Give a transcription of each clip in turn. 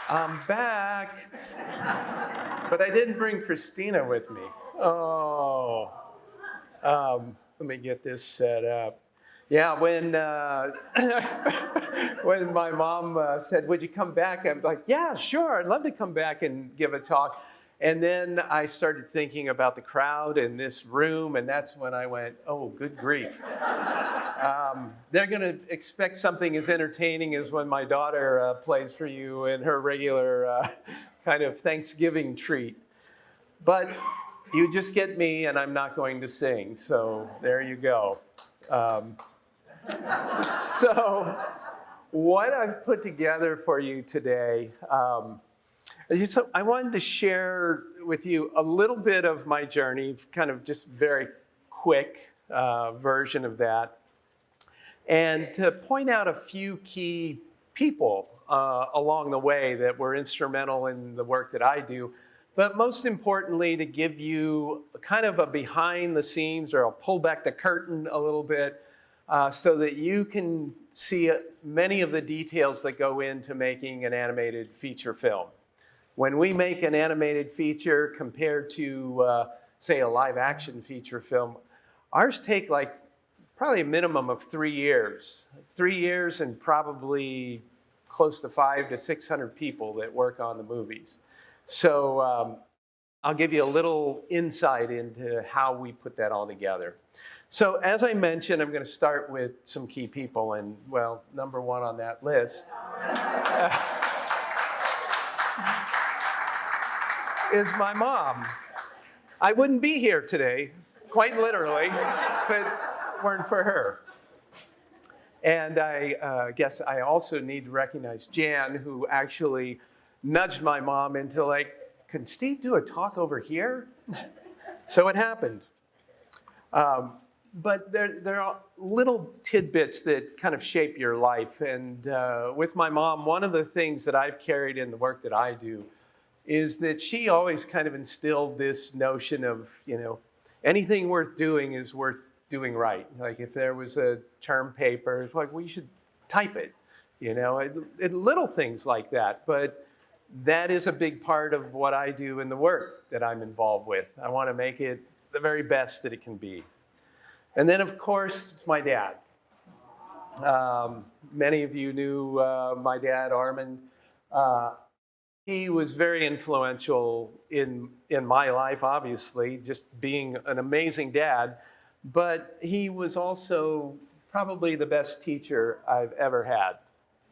I'm back, but I didn't bring Christina with me. Oh, let me get this set up. Yeah, when when my mom said, "Would you come back?" I'm like, "Yeah, sure. I'd love to come back and give a talk." And then I started thinking about the crowd in this room, and that's when I went, "Oh, good grief." They're going to expect something as entertaining as when my daughter plays for you in her regular kind of Thanksgiving treat. But you just get me, and I'm not going to sing. So there you go. So what I've put together for you today, I wanted to share with you a little bit of my journey, kind of just very quick version of that, and to point out a few key people along the way that were instrumental in the work that I do, but most importantly, to give you kind of a behind the scenes, or I'll pull back the curtain a little bit, so that you can see many of the details that go into making an animated feature film. When we make an animated feature compared to, say, a live action feature film, ours take like probably a minimum of 3 years. 3 years and probably close to 500 to 600 people that work on the movies. So I'll give you a little insight into how we put that all together. So as I mentioned, I'm going to start with some key people, and well, number one on that list is my mom. I wouldn't be here today, quite literally, if it weren't for her. And I guess I also need to recognize Jan, who actually nudged my mom into like, can Steve do a talk over here? So it happened. But there are little tidbits that kind of shape your life. And with my mom, one of the things that I've carried in the work that I do is that she always kind of instilled this notion of, anything worth doing is worth doing right. Like if there was a term paper, it's like, well, you should type it, little things like that. But that is a big part of what I do in the work that I'm involved with. I want to make it the very best that it can be. And then, of course, it's my dad. Many of you knew my dad, Armin. He was very influential in my life, obviously, just being an amazing dad. But he was also probably the best teacher I've ever had.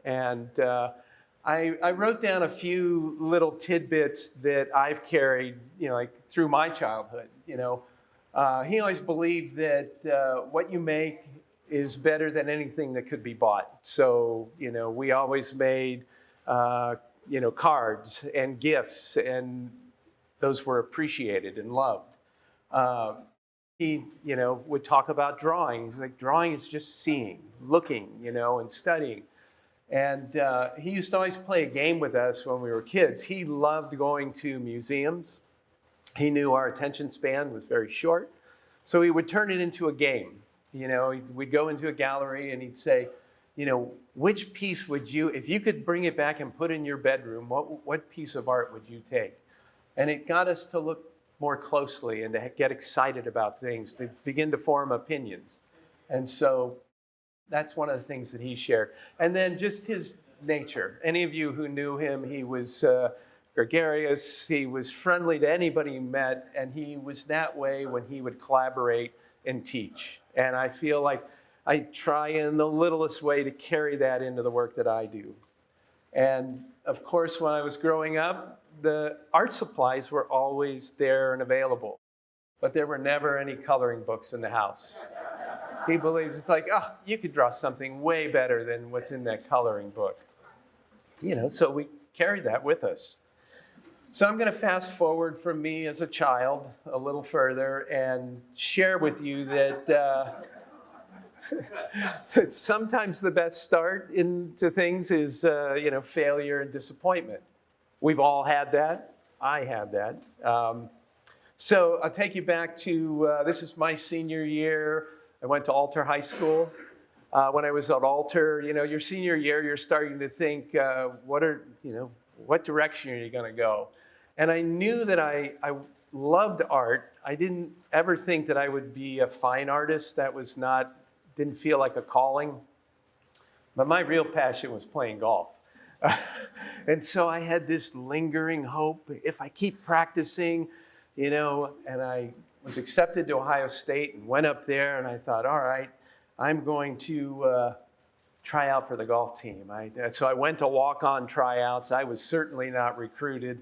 And I wrote down a few little tidbits that I've carried, like through my childhood. He always believed that what you make is better than anything that could be bought. So, we always made, cards and gifts, and those were appreciated and loved. He, would talk about drawing. He's like, drawing is just seeing, looking, and studying. And he used to always play a game with us when we were kids. He loved going to museums. He knew our attention span was very short. So he would turn it into a game. We'd go into a gallery and he'd say, which piece would you, if you could bring it back and put in your bedroom, what piece of art would you take? And it got us to look more closely and to get excited about things, to begin to form opinions. And so that's one of the things that he shared. And then just his nature. Any of you who knew him, he was gregarious, he was friendly to anybody he met, and he was that way when he would collaborate and teach. And I feel like I try in the littlest way to carry that into the work that I do. And of course, when I was growing up, the art supplies were always there and available, but there were never any coloring books in the house. He believes it's like, you could draw something way better than what's in that coloring book. So we carried that with us. So I'm going to fast forward from me as a child a little further and share with you that sometimes the best start into things is, failure and disappointment. We've all had that. I had that. So I'll take you back to, this is my senior year. I went to Alter High School. When I was at Alter, your senior year, you're starting to think, what are what direction are you going to go? And I knew that I loved art. I didn't ever think that I would be a fine artist. That was not, didn't feel like a calling. But my real passion was playing golf. And so I had this lingering hope, if I keep practicing, you know, and I was accepted to Ohio State and went up there, and I thought, all right, I'm going to try out for the golf team. So I went to walk-on tryouts. I was certainly not recruited.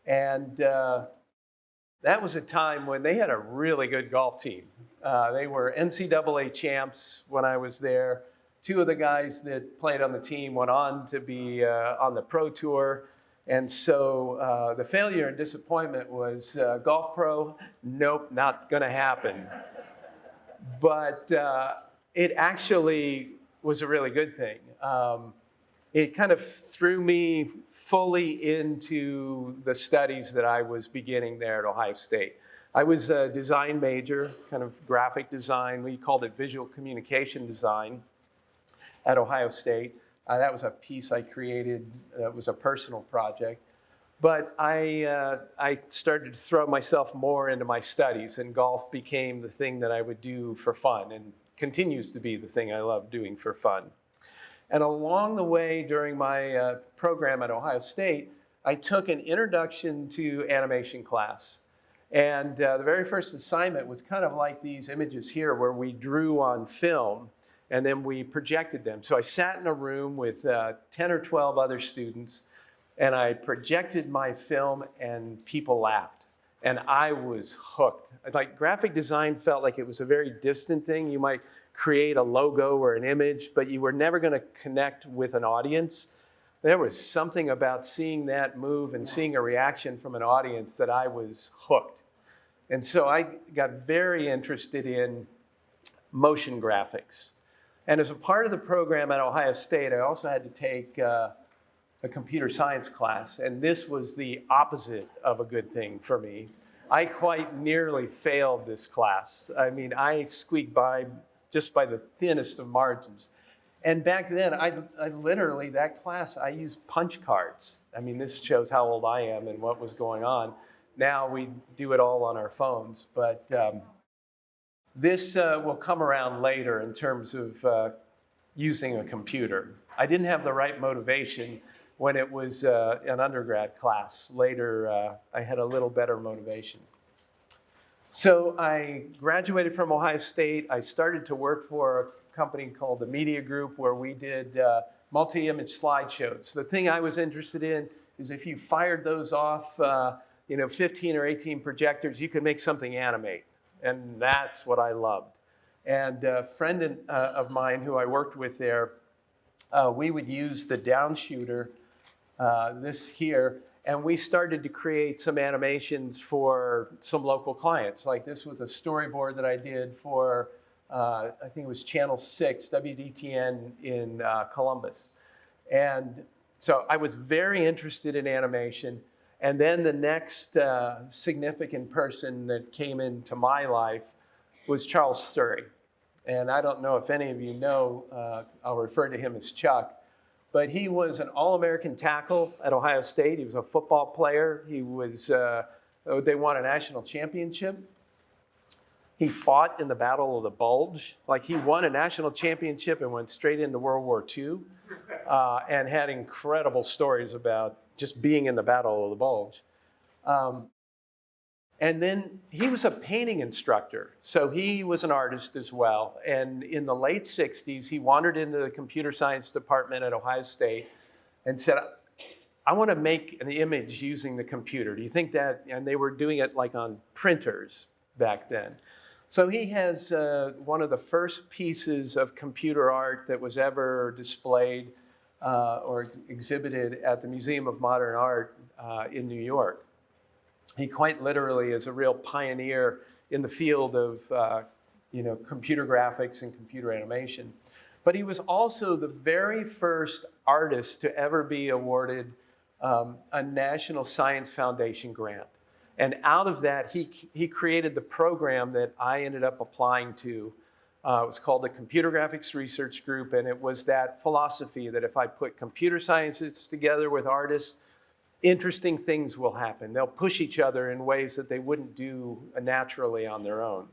And that was a time when they had a really good golf team. They were NCAA champs when I was there. Two of the guys that played on the team went on to be on the pro tour. And so the failure and disappointment was golf pro, nope, not going to happen. But it actually was a really good thing. It kind of threw me fully into the studies that I was beginning there at Ohio State. I was a design major, kind of graphic design. We called it visual communication design at Ohio State. That was a piece I created. That was a personal project. But I started to throw myself more into my studies, and golf became the thing that I would do for fun, and continues to be the thing I love doing for fun. And along the way during my program at Ohio State, I took an introduction to animation class. And the very first assignment was kind of like these images here where we drew on film and then we projected them. So I sat in a room with 10 or 12 other students, and I projected my film, and people laughed. And I was hooked. Like, graphic design felt like it was a very distant thing. You might create a logo or an image, but you were never going to connect with an audience. There was something about seeing that move and seeing a reaction from an audience that I was hooked. And so I got very interested in motion graphics. And as a part of the program at Ohio State, I also had to take a computer science class. And this was the opposite of a good thing for me. I quite nearly failed this class. I mean, I squeaked by just by the thinnest of margins. And back then, I literally, that class, I used punch cards. I mean, this shows how old I am and what was going on. Now we do it all on our phones. But this will come around later in terms of using a computer. I didn't have the right motivation when it was an undergrad class. Later, I had a little better motivation. So I graduated from Ohio State. I started to work for a company called the Media Group, where we did multi-image slideshows. The thing I was interested in is if you fired those off, 15 or 18 projectors, you could make something animate. And that's what I loved. And a friend of mine who I worked with there, we would use the down shooter, this here, and we started to create some animations for some local clients. Like, this was a storyboard that I did for, I think it was Channel 6, WDTN in Columbus. And so I was very interested in animation. And then the next significant person that came into my life was Charles Surrey. And I don't know if any of you know, I'll refer to him as Chuck, but he was an All-American tackle at Ohio State. He was a football player. He was, they won a national championship. He fought in the Battle of the Bulge. Like, he won a national championship and went straight into World War II, and had incredible stories about just being in the Battle of the Bulge. And then he was a painting instructor. So he was an artist as well. And in the late 60s, he wandered into the computer science department at Ohio State and said, I want to make an image using the computer. Do you think that? And they were doing it like on printers back then. So he has one of the first pieces of computer art that was ever displayed or exhibited at the Museum of Modern Art in New York. He quite literally is a real pioneer in the field of computer graphics and computer animation. But he was also the very first artist to ever be awarded a National Science Foundation grant. And out of that, he created the program that I ended up applying to. It was called the Computer Graphics Research Group, and it was that philosophy that if I put computer scientists together with artists, interesting things will happen. They'll push each other in ways that they wouldn't do naturally on their own.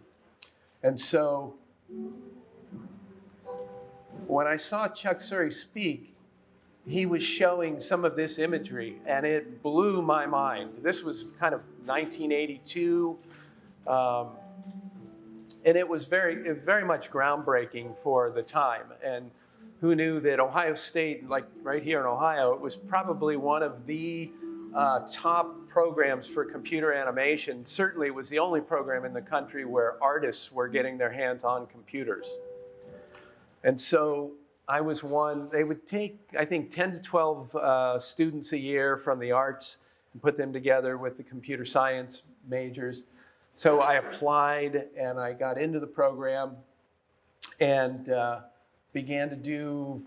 And so when I saw Chuck Surrey speak, he was showing some of this imagery, and it blew my mind. This was kind of 1982, and it was very much groundbreaking for the time. And who knew that Ohio State, like right here in Ohio, it was probably one of the top programs for computer animation. Certainly it was the only program in the country where artists were getting their hands on computers. And so I was one. They would take, I think, 10 to 12 students a year from the arts and put them together with the computer science majors. So I applied and I got into the program and began to do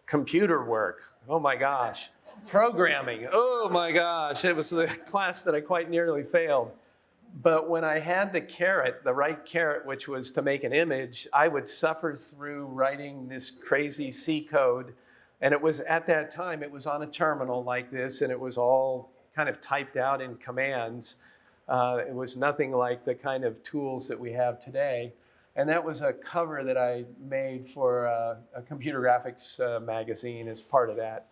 computer work. Oh my gosh. Programming. Oh my gosh. It was the class that I quite nearly failed. But when I had the carrot, the right carrot, which was to make an image, I would suffer through writing this crazy C code. And it was at that time, it was on a terminal like this, and it was all kind of typed out in commands. It was nothing like the kind of tools that we have today. And that was a cover that I made for a computer graphics magazine as part of that.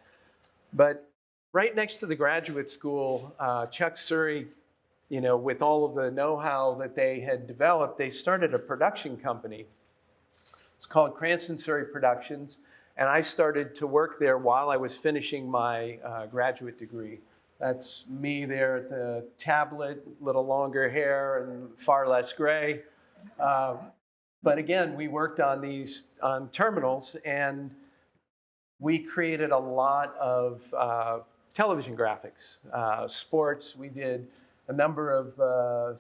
But right next to the graduate school, Chuck Surrey, you know, with all of the know-how that they had developed, they started a production company. It's called Cranston Surrey Productions, and I started to work there while I was finishing my graduate degree. That's me there at the tablet, little longer hair and far less gray. But again, we worked on on terminals, and we created a lot of television graphics, sports. We did a number of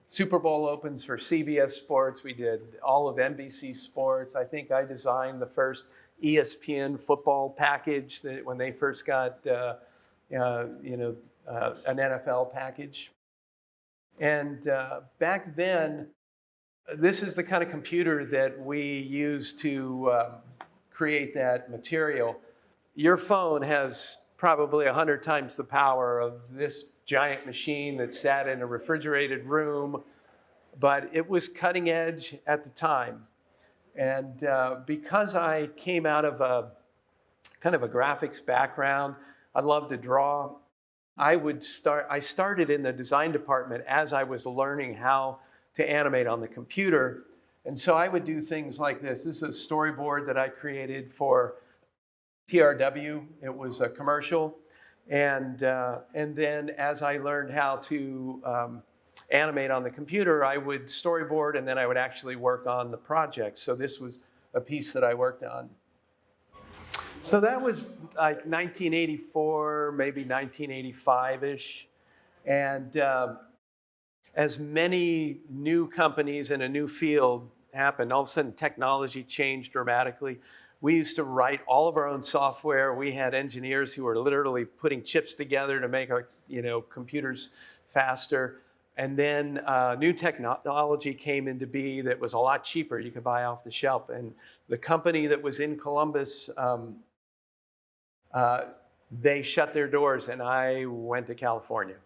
Super Bowl opens for CBS Sports. We did all of NBC Sports. I think I designed the first ESPN football package that when they first got an NFL package. And back then, this is the kind of computer that we use to create that material. Your phone has probably 100 times the power of this giant machine that sat in a refrigerated room, but it was cutting edge at the time. And because I came out of a kind of a graphics background, I love to draw. I started in the design department as I was learning how to animate on the computer. And so I would do things like this. This is a storyboard that I created for TRW. It was a commercial. And then as I learned how to animate on the computer, I would storyboard and then I would actually work on the project. So this was a piece that I worked on. So that was like 1984, maybe 1985-ish. And as many new companies in a new field happened, all of a sudden technology changed dramatically. We used to write all of our own software. We had engineers who were literally putting chips together to make our computers faster. And then new technology came into be that was a lot cheaper. You could buy off the shelf. And the company that was in Columbus, they shut their doors and I went to California.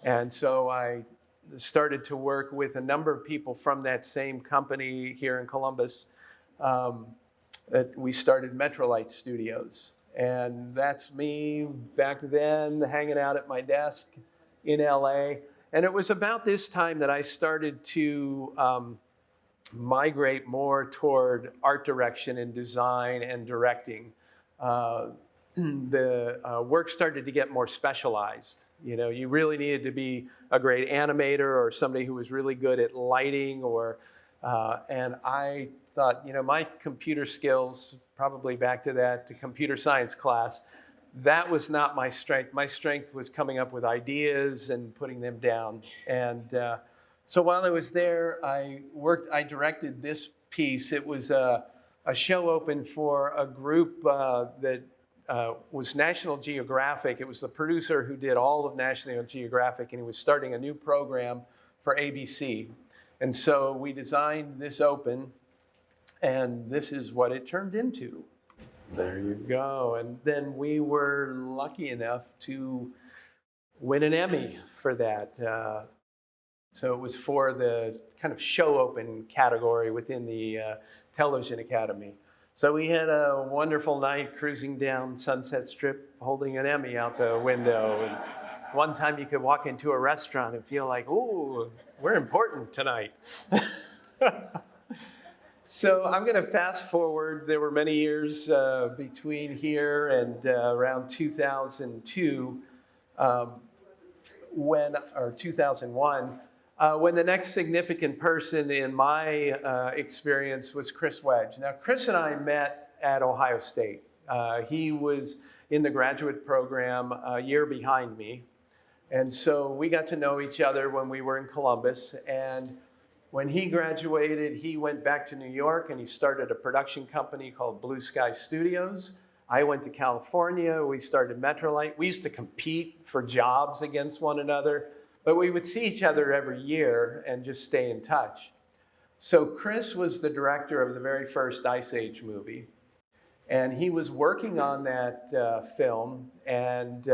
And so I started to work with a number of people from that same company here in Columbus. We started Metrolight Studios. And that's me back then hanging out at my desk in LA. And it was about this time that I started to migrate more toward art direction and design and directing. The work started to get more specialized. You really needed to be a great animator or somebody who was really good at lighting and I thought, my computer skills, probably back to that, to computer science class, that was not my strength. My strength was coming up with ideas and putting them down. And so while I was there, I directed this piece. It was a show open for a group that was National Geographic. It was the producer who did all of National Geographic, and he was starting a new program for ABC. And so we designed this open, and this is what it turned into. There you go. And then we were lucky enough to win an Emmy for that. So it was for the kind of show open category within the Television Academy. So we had a wonderful night cruising down Sunset Strip, holding an Emmy out the window. And one time you could walk into a restaurant and feel like, ooh, we're important tonight. So I'm going to fast forward. There were many years between here and around 2002, or 2001, when the next significant person in my experience was Chris Wedge. Now, Chris and I met at Ohio State. He was in the graduate program a year behind me. And so we got to know each other when we were in Columbus. And when he graduated, he went back to New York and he started a production company called Blue Sky Studios. I went to California. We started Metrolight. We used to compete for jobs against one another, but we would see each other every year and just stay in touch. So Chris was the director of the very first Ice Age movie, and he was working on that film, and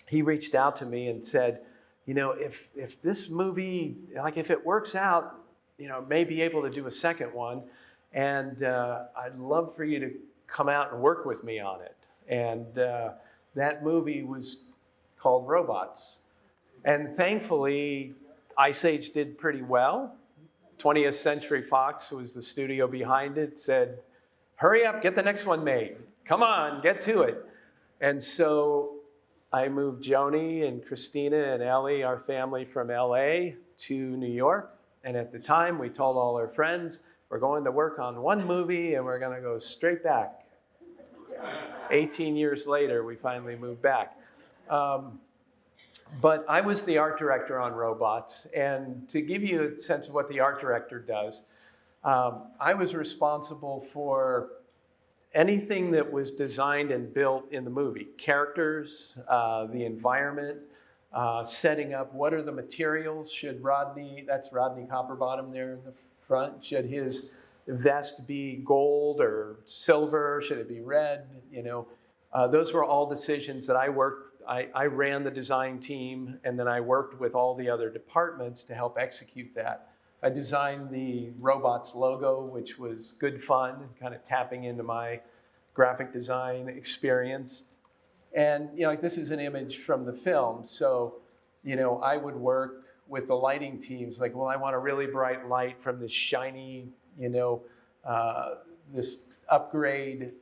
he reached out to me and said, you know, if this movie, like if it works out, you know, may be able to do a second one, and I'd love for you to come out and work with me on it. And that movie was called Robots. And thankfully, Ice Age did pretty well. 20th Century Fox was the studio behind it, said, hurry up, get the next one made. Come on, get to it. And so I moved Joni and Christina and Ellie, our family, from LA to New York. And at the time, we told all our friends, we're going to work on one movie and we're going to go straight back. 18 years later, we finally moved back. But I was the art director on Robots. And to give you a sense of what the art director does, I was responsible for anything that was designed and built in the movie. Characters, the environment, setting up what are the materials. Should Rodney, that's Rodney Copperbottom there in the front, should his vest be gold or silver? Should it be red? You know, those were all decisions that I worked. I ran the design team, and then I worked with all the other departments to help execute that. I designed the Robots logo, which was good fun, kind of tapping into my graphic design experience. And, you know, like this is an image from the film. So, you know, I would work with the lighting teams, like, well, I want a really bright light from this shiny, you know, this upgrade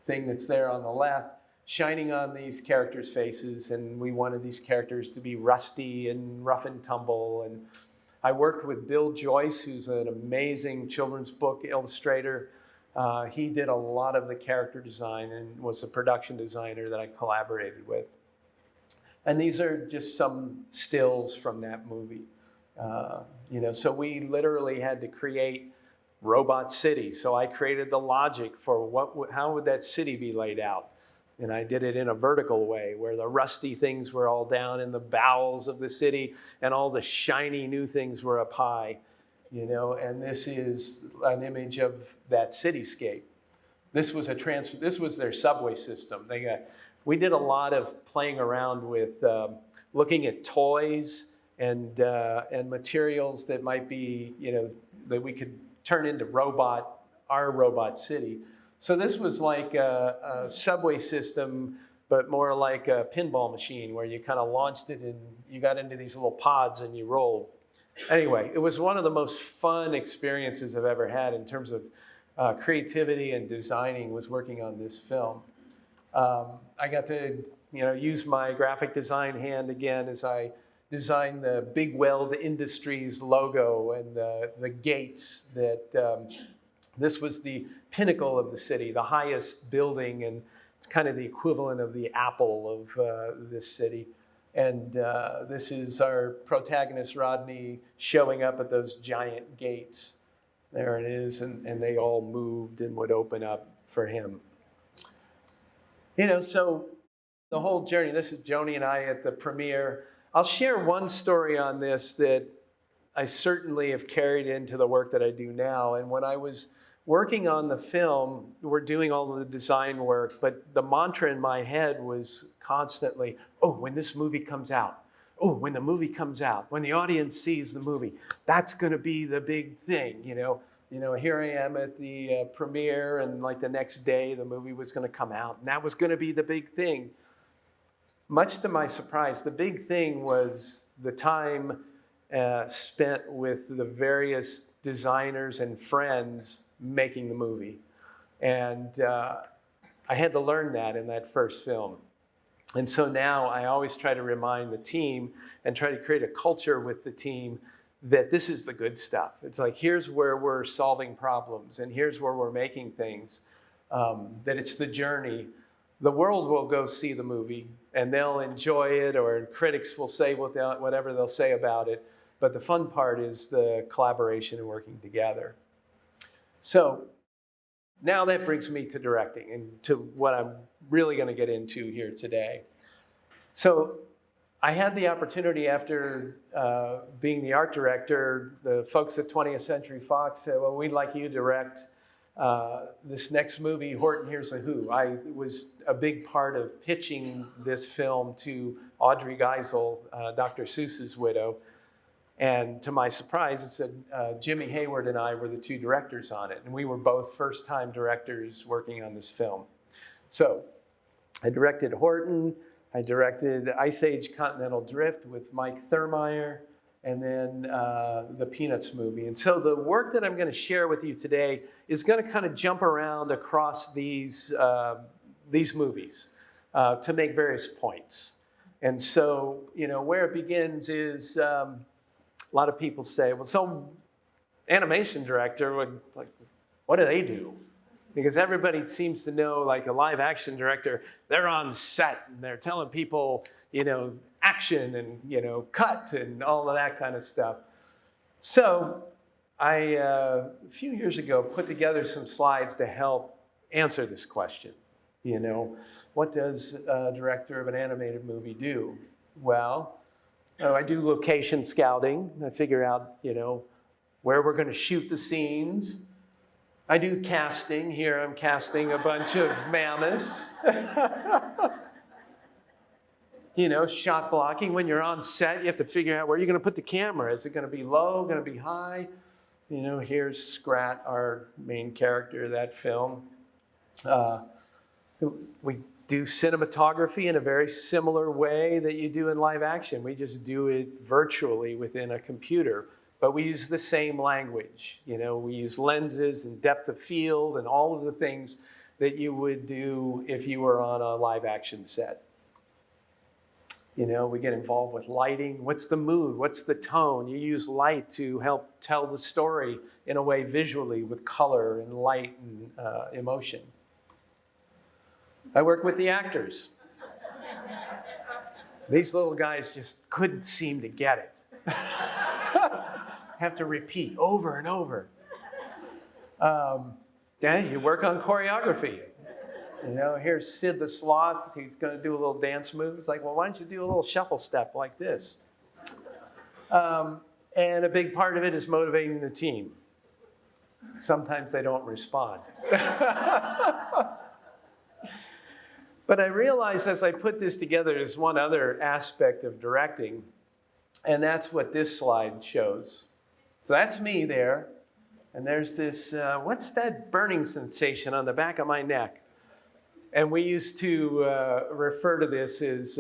thing that's there on the left, shining on these characters' faces. And we wanted these characters to be rusty and rough and tumble. And I worked with Bill Joyce, who's an amazing children's book illustrator. He did a lot of the character design and was a production designer that I collaborated with. And these are just some stills from that movie. You know, so we literally had to create Robot City. So I created the logic for how would that city be laid out. And I did it in a vertical way where the rusty things were all down in the bowels of the city and all the shiny new things were up high, you know, and this is an image of that cityscape. This was this was their subway system. We did a lot of playing around with looking at toys and materials that might be, you know, that we could turn into our robot city. So this was like a subway system, but more like a pinball machine where you kind of launched it and you got into these little pods and you rolled. Anyway, it was one of the most fun experiences I've ever had in terms of creativity and designing, was working on this film. I got to, you know, use my graphic design hand again as I designed the Big Weld Industries logo and the gates that this was the pinnacle of the city, the highest building, and it's kind of the equivalent of the Apple of this city. And this is our protagonist, Rodney, showing up at those giant gates. There it is, and they all moved and would open up for him. You know, so the whole journey, this is Joni and I at the premiere. I'll share one story on this that I certainly have carried into the work that I do now. And when I was working on the film, we're doing all of the design work, but the mantra in my head was constantly, oh, when this movie comes out, oh, when the movie comes out, when the audience sees the movie, that's going to be the big thing, you know. Here I am at the premiere, and like the next day, the movie was going to come out, and that was going to be the big thing. Much to my surprise, the big thing was the time spent with the various designers and friends making the movie. And I had to learn that in that first film. And so now I always try to remind the team and try to create a culture with the team that this is the good stuff. It's like, here's where we're solving problems, and here's where we're making things, that it's the journey. The world will go see the movie, and they'll enjoy it, or critics will say whatever they'll say about it. But the fun part is the collaboration and working together. So now that brings me to directing and to what I'm really going to get into here today. So I had the opportunity after being the art director, the folks at 20th Century Fox said, well, we'd like you to direct this next movie, Horton Hears a Who. I was a big part of pitching this film to Audrey Geisel, Dr. Seuss's widow. And to my surprise, it said Jimmy Hayward and I were the two directors on it. And we were both first-time directors working on this film. So I directed Horton. I directed Ice Age Continental Drift with Mike Thurmeyer, and then the Peanuts movie. And so the work that I'm going to share with you today is going to kind of jump around across these movies to make various points. And so, where it begins is a lot of people say, well, some animation director would, like, what do they do? Because everybody seems to know, like a live action director, they're on set and they're telling people, action and, cut and all of that kind of stuff. So I, a few years ago, put together some slides to help answer this question. What does a director of an animated movie do? Well, I do location scouting. I figure out, where we're going to shoot the scenes. I do casting. Here I'm casting a bunch of mammoths. Shot blocking. When you're on set, you have to figure out where you're going to put the camera. Is it going to be low, going to be high? Here's Scrat, our main character of that film. We do cinematography in a very similar way that you do in live action. We just do it virtually within a computer, but we use the same language. We use lenses and depth of field and all of the things that you would do if you were on a live action set. We get involved with lighting. What's the mood? What's the tone? You use light to help tell the story in a way visually with color and light and emotion. I work with the actors. These little guys just couldn't seem to get it. Have to repeat over and over. You work on choreography. Here's Sid the Sloth. He's going to do a little dance move. It's like, well, why don't you do a little shuffle step like this? And a big part of it is motivating the team. Sometimes they don't respond. But I realized as I put this together, there's one other aspect of directing, and that's what this slide shows. So that's me there, and there's this, what's that burning sensation on the back of my neck? And we used to refer to this as,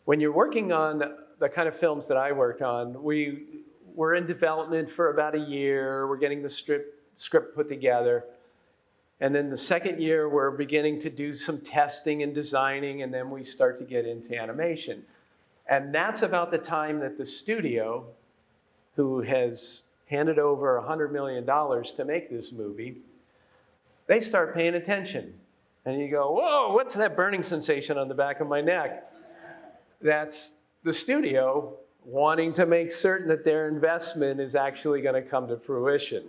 when you're working on the kind of films that I worked on, we were in development for about a year, we're getting the script put together. And then the second year, we're beginning to do some testing and designing, and then we start to get into animation. And that's about the time that the studio, who has handed over $100 million to make this movie, they start paying attention. And you go, whoa, what's that burning sensation on the back of my neck? That's the studio wanting to make certain that their investment is actually going to come to fruition.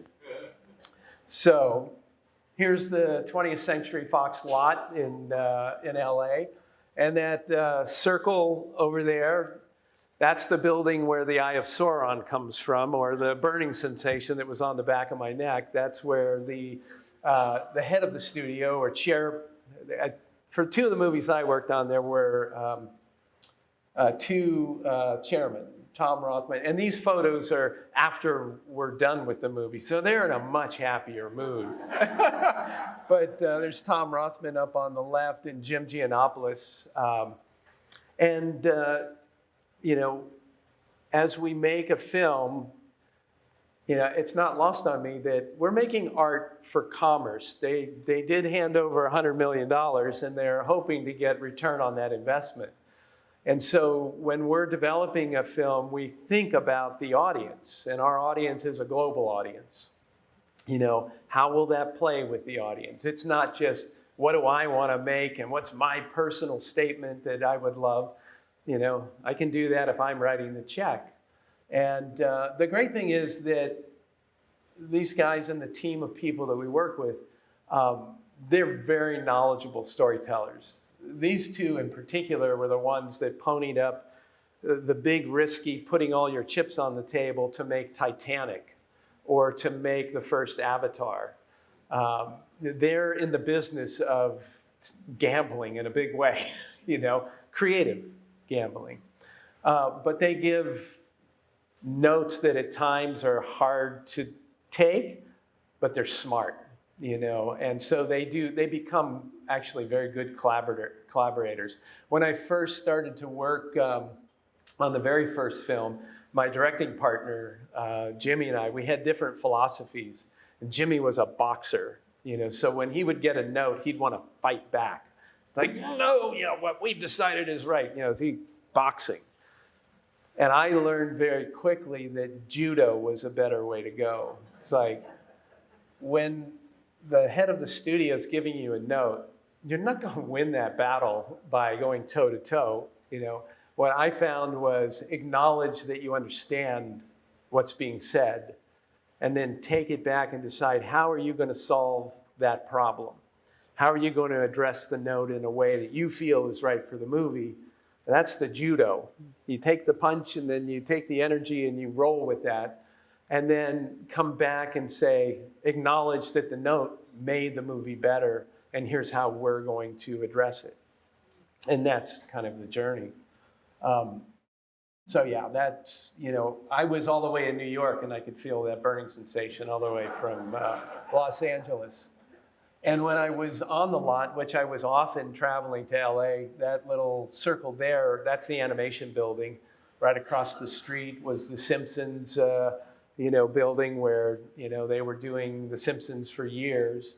So here's the 20th Century Fox lot in LA. And that circle over there, That's the building where the Eye of Sauron comes from, or the burning sensation that was on the back of my neck. That's where the head of the studio, or chair, for 2 of the movies I worked on, there were 2 chairmen, Tom Rothman. And these photos are after we're done with the movie, so they're in a much happier mood. But there's Tom Rothman up on the left and Jim Giannopoulos. You know, as we make a film, you know, it's not lost on me that we're making art for commerce. They did hand over $100 million, and they're hoping to get return on that investment. And so when we're developing a film, we think about the audience, and our audience is a global audience. You know, how will that play with the audience? It's not just, what do I want to make, and what's my personal statement that I would love? You know, I can do that if I'm writing the check. And the great thing is that these guys and the team of people that we work with, they're very knowledgeable storytellers. These 2 in particular were the ones that ponied up the big risky putting all your chips on the table to make Titanic or to make the first Avatar. They're in the business of gambling in a big way, you know, creative gambling. But they give notes that at times are hard to take, but they're smart, you know. And so they become actually very good collaborators. When I first started to work on the very first film, my directing partner, Jimmy, and I, we had different philosophies. And Jimmy was a boxer, you know, so when he would get a note, he'd want to fight back. Like, no, you know, what we've decided is right. You know, it's boxing. And I learned very quickly that judo was a better way to go. It's like, when the head of the studio is giving you a note, you're not going to win that battle by going toe to toe. You know, what I found was acknowledge that you understand what's being said, and then take it back and decide, how are you going to solve that problem? How are you going to address the note in a way that you feel is right for the movie? And that's the judo. You take the punch, and then you take the energy and you roll with that, and then come back and say, acknowledge that the note made the movie better, and here's how we're going to address it. And that's kind of the journey. So yeah, that's, you know, I was all the way in New York, and I could feel that burning sensation all the way from Los Angeles. And when I was on the lot, which I was often traveling to LA, that little circle there, that's the animation building. Right across the street was the Simpsons, you know, building where, you know, they were doing The Simpsons for years.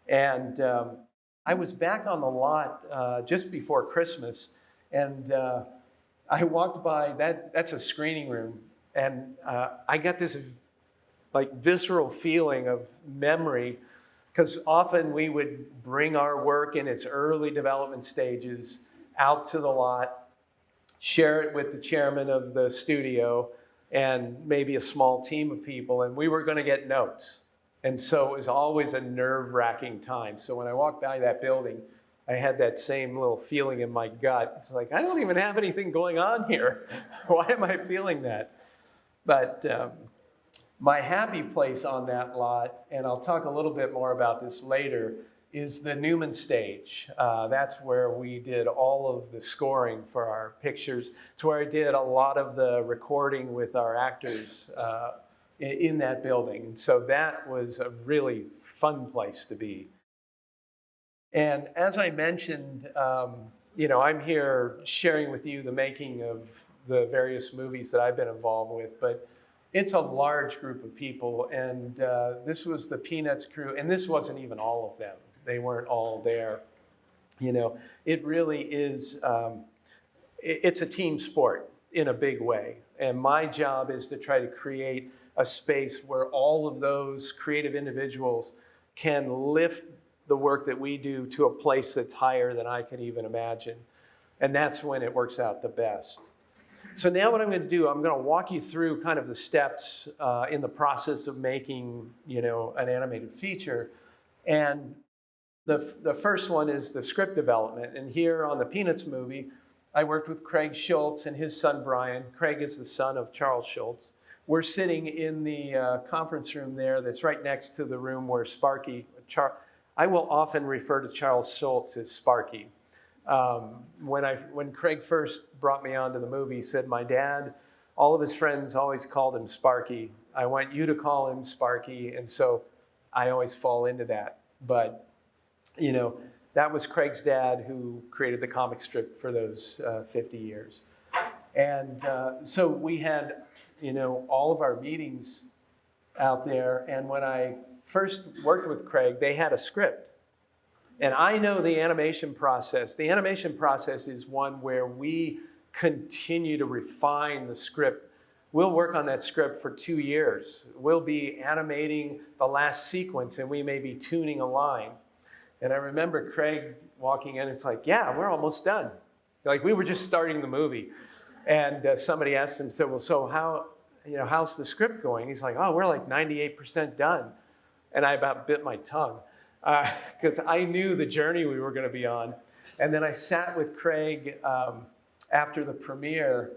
And I was back on the lot just before Christmas, and I walked by, that's a screening room, and I got this like visceral feeling of memory, because often we would bring our work in its early development stages out to the lot, share it with the chairman of the studio and maybe a small team of people, and we were going to get notes. And so it was always a nerve-wracking time. So when I walked by that building, I had that same little feeling in my gut. It's like, I don't even have anything going on here. Why am I feeling that? But my happy place on that lot, and I'll talk a little bit more about this later, is the Newman stage. That's where we did all of the scoring for our pictures. It's where I did a lot of the recording with our actors in that building. And so that was a really fun place to be. And as I mentioned, you know, I'm here sharing with you the making of the various movies that I've been involved with, but it's a large group of people, and this was the Peanuts crew, and this wasn't even all of them. They weren't all there. You know, it really is, it's a team sport in a big way. And my job is to try to create a space where all of those creative individuals can lift the work that we do to a place that's higher than I can even imagine. And that's when it works out the best. So now what I'm going to do, I'm going to walk you through kind of the steps in the process of making, you know, an animated feature. And the first one is the script development. And here on the Peanuts movie, I worked with Craig Schultz and his son Brian. Craig is the son of Charles Schultz. We're sitting in the conference room there that's right next to the room where Sparky, I will often refer to Charles Schultz as Sparky. When Craig first brought me onto the movie, he said, my dad, all of his friends always called him Sparky. I want you to call him Sparky, and so I always fall into that. But, you know, that was Craig's dad who created the comic strip for those 50 years. And so we had, you know, all of our meetings out there. And when I first worked with Craig, they had a script. And I know the animation process. The animation process is one where we continue to refine the script. We'll work on that script for 2 years. We'll be animating the last sequence, and we may be tuning a line. And I remember Craig walking in, it's like, yeah, we're almost done. Like, we were just starting the movie. And somebody asked him, so, well, so how's the script going? He's like, oh, we're like 98% done. And I about bit my tongue because I knew the journey we were going to be on. And then I sat with Craig after the premiere,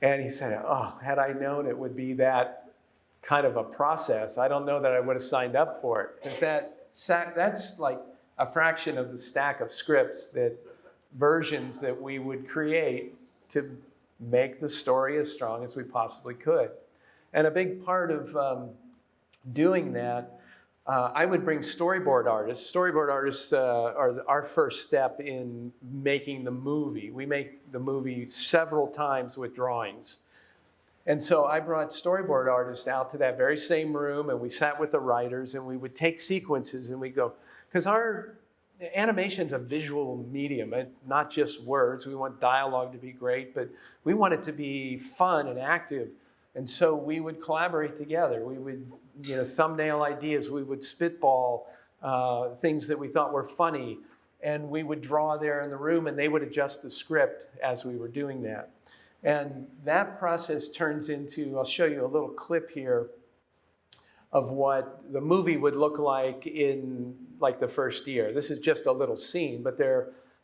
and he said, oh, had I known it would be that kind of a process, I don't know that I would have signed up for it. Because that's like a fraction of the stack of scripts, versions that we would create to make the story as strong as we possibly could. And a big part of doing that, I would bring storyboard artists. Storyboard artists are our first step in making the movie. We make the movie several times with drawings. And so I brought storyboard artists out to that very same room, and we sat with the writers, and we would take sequences, and we go, because our animation's a visual medium, not just words. We want dialogue to be great, but we want it to be fun and active. And so we would collaborate together. We would, you know, thumbnail ideas. We would spitball things that we thought were funny, and we would draw there in the room, and they would adjust the script as we were doing that. And that process turns into, I'll show you a little clip here of what the movie would look like in like the first year. This is just a little scene, but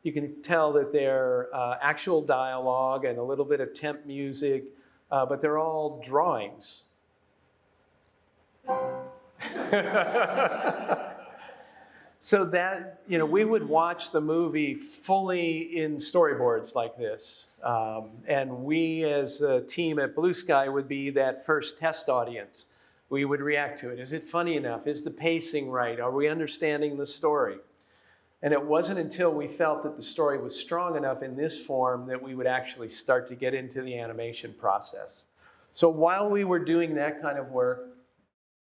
you can tell that they're actual dialogue and a little bit of temp music, but they're all drawings. So that, you know, we would watch the movie fully in storyboards like this. And we as a team at Blue Sky would be that first test audience. We would react to it. Is it funny enough? Is the pacing right? Are we understanding the story? And it wasn't until we felt that the story was strong enough in this form that we would actually start to get into the animation process. So while we were doing that kind of work,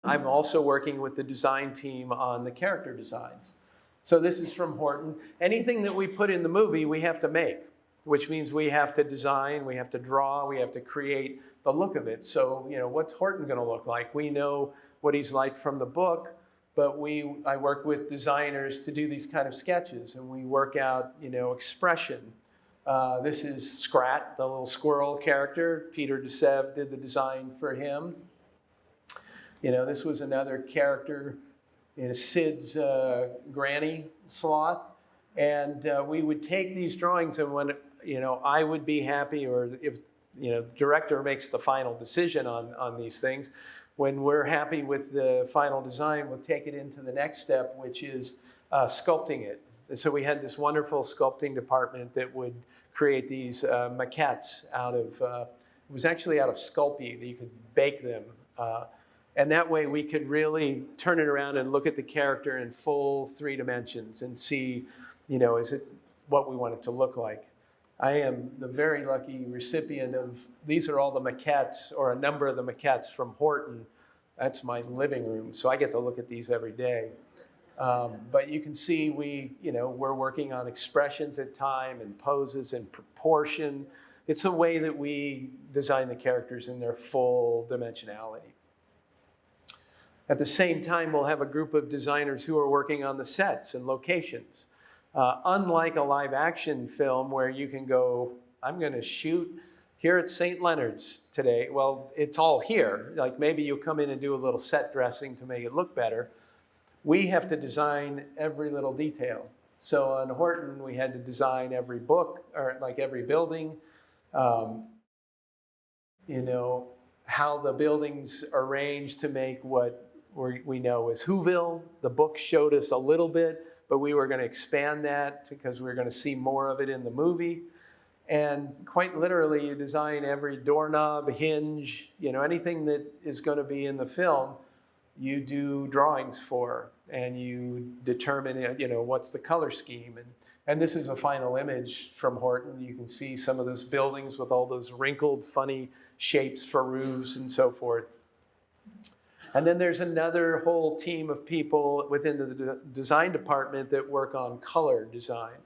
I'm also working with the design team on the character designs. So this is from Horton. Anything that we put in the movie, we have to make, which means we have to design, we have to draw, we have to create the look of it. So, you know, what's Horton going to look like? We know what he's like from the book, but I work with designers to do these kind of sketches, and we work out, you know, expression. This is Scrat, the little squirrel character. Peter DeSev did the design for him. You know, this was another character, you know, Sid's granny sloth. And we would take these drawings, and when, you know, I would be happy, or if, you know, director makes the final decision on these things, when we're happy with the final design, we'll take it into the next step, which is sculpting it. And so we had this wonderful sculpting department that would create these maquettes out of, it was actually out of Sculpey, that you could bake them. And that way we could really turn it around and look at the character in full 3 dimensions and see, you know, is it what we want it to look like. I am the very lucky recipient of, these are all the maquettes, or a number of the maquettes from Horton. That's my living room, so I get to look at these every day. But you can see we're working on expressions at time, and poses and proportion. It's a way that we design the characters in their full dimensionality. At the same time, we'll have a group of designers who are working on the sets and locations. Unlike a live action film where you can go, I'm going to shoot here at St. Leonard's today. Well, it's all here. Like maybe you'll come in and do a little set dressing to make it look better. We have to design every little detail. So on Horton, we had to design every book, or like every building, you know, how the buildings are arranged to make what we know is Whoville. The book showed us a little bit, but we were going to expand that because we were going to see more of it in the movie. And quite literally, you design every doorknob, hinge, you know, anything that is going to be in the film, you do drawings for, and you determine, you know, what's the color scheme. And this is a final image from Horton. You can see some of those buildings with all those wrinkled, funny shapes for roofs and so forth. And then there's another whole team of people within the design department that work on color design.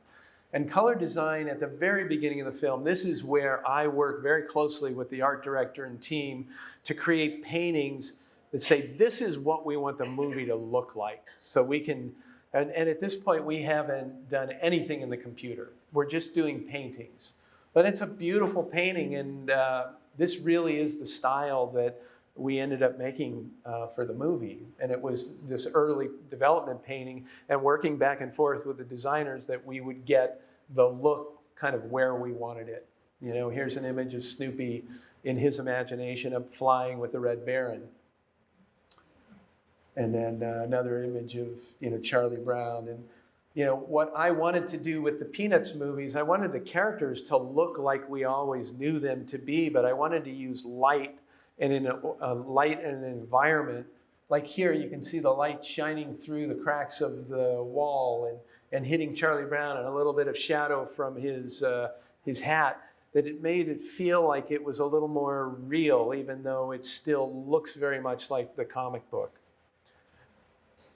And color design at the very beginning of the film, this is where I work very closely with the art director and team to create paintings that say, this is what we want the movie to look like. So we can, and at this point, we haven't done anything in the computer. We're just doing paintings. But it's a beautiful painting, and this really is the style that we ended up making for the movie. And it was this early development painting and working back and forth with the designers that we would get the look kind of where we wanted it. You know, here's an image of Snoopy in his imagination up flying with the Red Baron. And then another image of, you know, Charlie Brown. And, you know, what I wanted to do with the Peanuts movies, I wanted the characters to look like we always knew them to be, but I wanted to use light and in a light and an environment. Like here, you can see the light shining through the cracks of the wall and hitting Charlie Brown, and a little bit of shadow from his hat, that it made it feel like it was a little more real, even though it still looks very much like the comic book.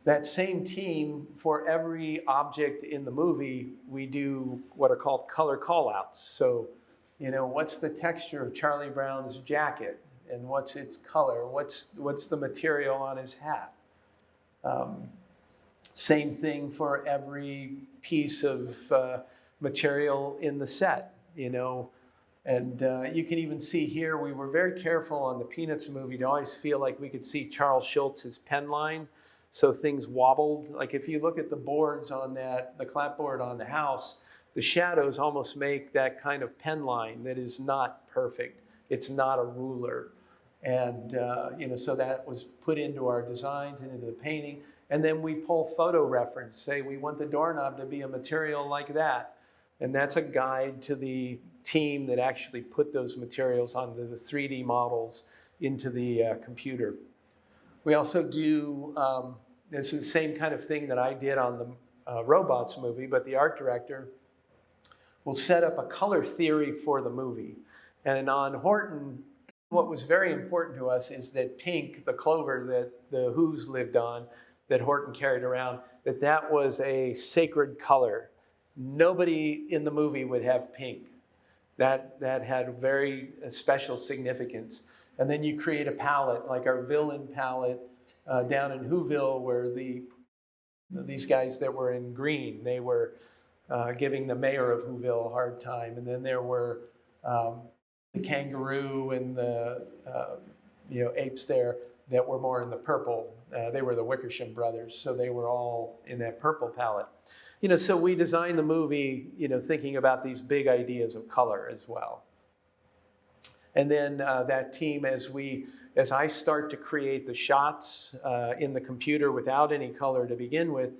That same team, for every object in the movie, we do what are called color callouts. So, you know, what's the texture of Charlie Brown's jacket? And what's its color? What's the material on his hat? Same thing for every piece of material in the set, you know. And you can even see here, we were very careful on the Peanuts movie to always feel like we could see Charles Schultz's pen line. So things wobbled. Like if you look at the boards on that, the clapboard on the house, the shadows almost make that kind of pen line that is not perfect. It's not a ruler. And, you know, so that was put into our designs and into the painting. And then we pull photo reference, say we want the doorknob to be a material like that. And that's a guide to the team that actually put those materials onto the 3D models into the computer. We also do, this is the same kind of thing that I did on the Robots movie, but the art director will set up a color theory for the movie. And on Horton, what was very important to us is that pink, the clover that the Who's lived on, that Horton carried around, that was a sacred color. Nobody in the movie would have pink. That had very special significance. And then you create a palette, like our villain palette down in Whoville, where these guys that were in green, they were giving the mayor of Whoville a hard time. And then there were the kangaroo and the you know, apes there that were more in the purple. They were the Wickersham brothers, so they were all in that purple palette. You know, so we designed the movie, you know, thinking about these big ideas of color as well. And then that team, as I start to create the shots in the computer without any color to begin with,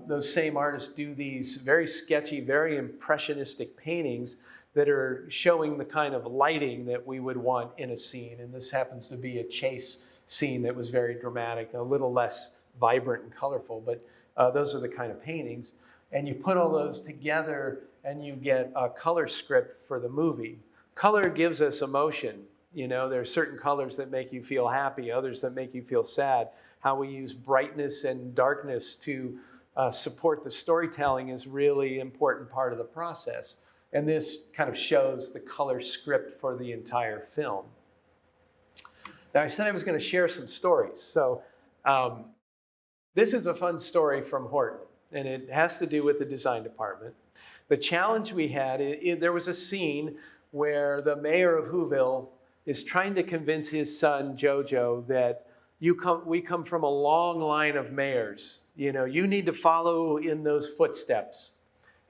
those same artists do these very sketchy, very impressionistic paintings that are showing the kind of lighting that we would want in a scene. And this happens to be a chase scene that was very dramatic, a little less vibrant and colorful, but those are the kind of paintings. And you put all those together and you get a color script for the movie. Color gives us emotion. You know, there are certain colors that make you feel happy, others that make you feel sad. How we use brightness and darkness to support the storytelling is really important part of the process. And this kind of shows the color script for the entire film. Now, I said I was going to share some stories. So this is a fun story from Horton, and it has to do with the design department. The challenge we had, there was a scene where the mayor of Whoville is trying to convince his son, Jojo, that we come from a long line of mayors you need to follow in those footsteps.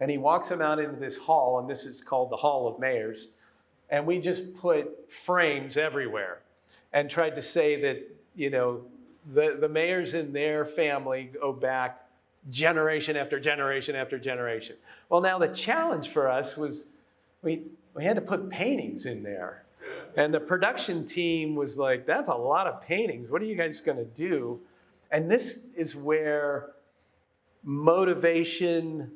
And he walks them out into this hall, and this is called the Hall of Mayors. And we just put frames everywhere and tried to say that, the mayors in their family go back generation after generation after generation. Well, now the challenge for us was we had to put paintings in there. And the production team was like, that's a lot of paintings. What are you guys going to do? And this is where motivation,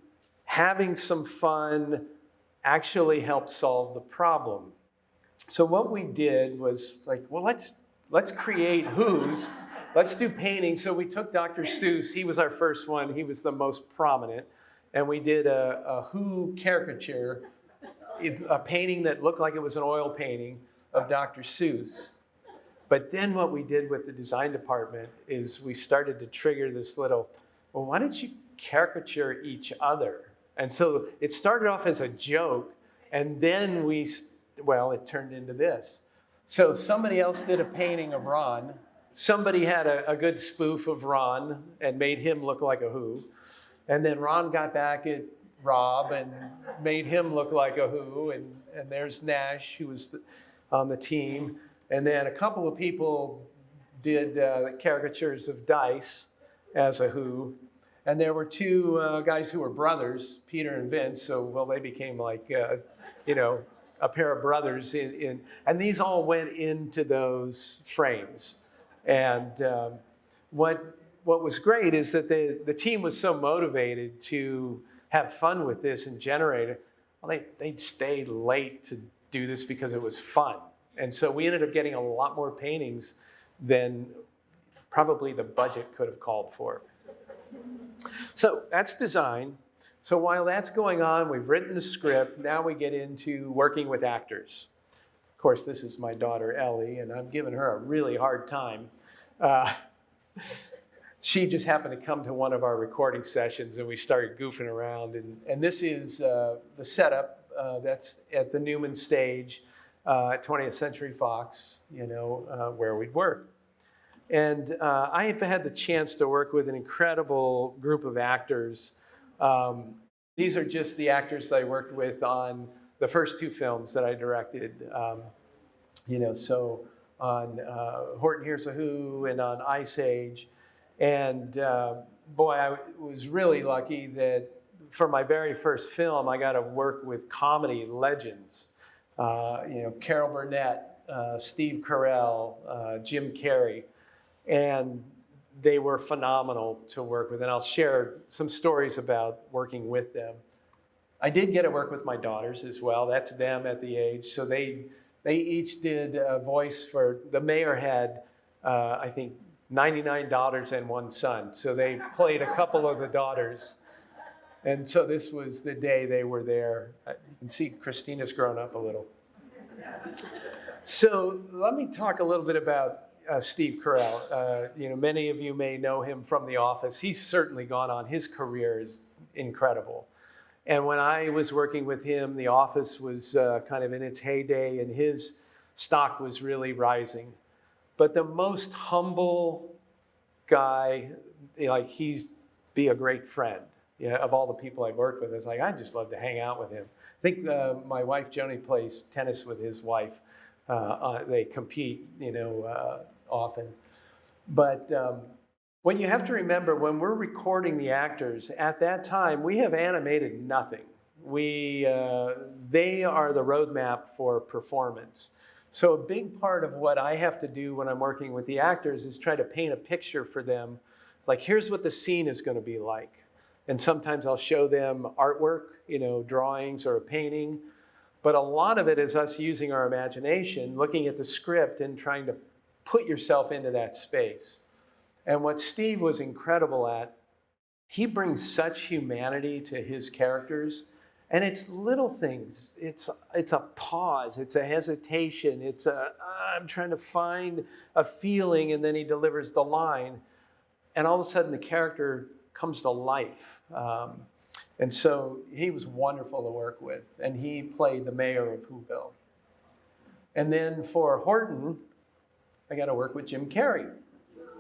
having some fun, actually helped solve the problem. So what we did was like, well, let's create who's. Let's do paintings. So we took Dr. Seuss. He was our first one. He was the most prominent. And we did a Who caricature, a painting that looked like it was an oil painting of Dr. Seuss. But then what we did with the design department is we started to trigger this little, well, why don't you caricature each other? And so it started off as a joke, and then it turned into this. So somebody else did a painting of Ron. Somebody had a good spoof of Ron and made him look like a Who. And then Ron got back at Rob and made him look like a Who. And there's Nash, who was on the team. And then a couple of people did caricatures of Dice as a Who. And there were two guys who were brothers, Peter and Vince. So, they became like, a pair of brothers. And these all went into those frames. And what was great is that the team was so motivated to have fun with this and generate it. Well, they'd stay late to do this because it was fun. And so we ended up getting a lot more paintings than probably the budget could have called for. So that's design. So while that's going on, we've written the script. Now we get into working with actors. Of course, this is my daughter, Ellie, and I'm giving her a really hard time. She just happened to come to one of our recording sessions, and we started goofing around. And this is the setup that's at the Newman stage at 20th Century Fox, where we'd work. And I have had the chance to work with an incredible group of actors. These are just the actors that I worked with on the first two films that I directed. So on Horton Hears a Who and on Ice Age. And I was really lucky that for my very first film, I got to work with comedy legends. Carol Burnett, Steve Carell, Jim Carrey. And they were phenomenal to work with. And I'll share some stories about working with them. I did get to work with my daughters as well. That's them at the age. So they each did a voice for, the mayor had, I think, 99 daughters and one son. So they played a couple of the daughters. And so this was the day they were there. You can see Christina's grown up a little. So let me talk a little bit about Steve Carell. Many of you may know him from The Office. He's certainly gone on. His career is incredible. And when I was working with him, The Office was kind of in its heyday, and his stock was really rising. But the most humble guy, he'd be a great friend. Of all the people I've worked with, it's like, I just love to hang out with him. I think my wife, Joni, plays tennis with his wife. They compete, often. But what you have to remember, when we're recording the actors, at that time, we have animated nothing. They are the roadmap for performance. So a big part of what I have to do when I'm working with the actors is try to paint a picture for them. Like, here's what the scene is going to be like. And sometimes I'll show them artwork, drawings or a painting. But a lot of it is us using our imagination, looking at the script and trying to put yourself into that space. And what Steve was incredible at, he brings such humanity to his characters. And it's little things. It's a pause. It's a hesitation. It's I'm trying to find a feeling, and then he delivers the line. And all of a sudden, the character comes to life. And so he was wonderful to work with. And he played the mayor of Whoville. And then for Horton, I got to work with Jim Carrey.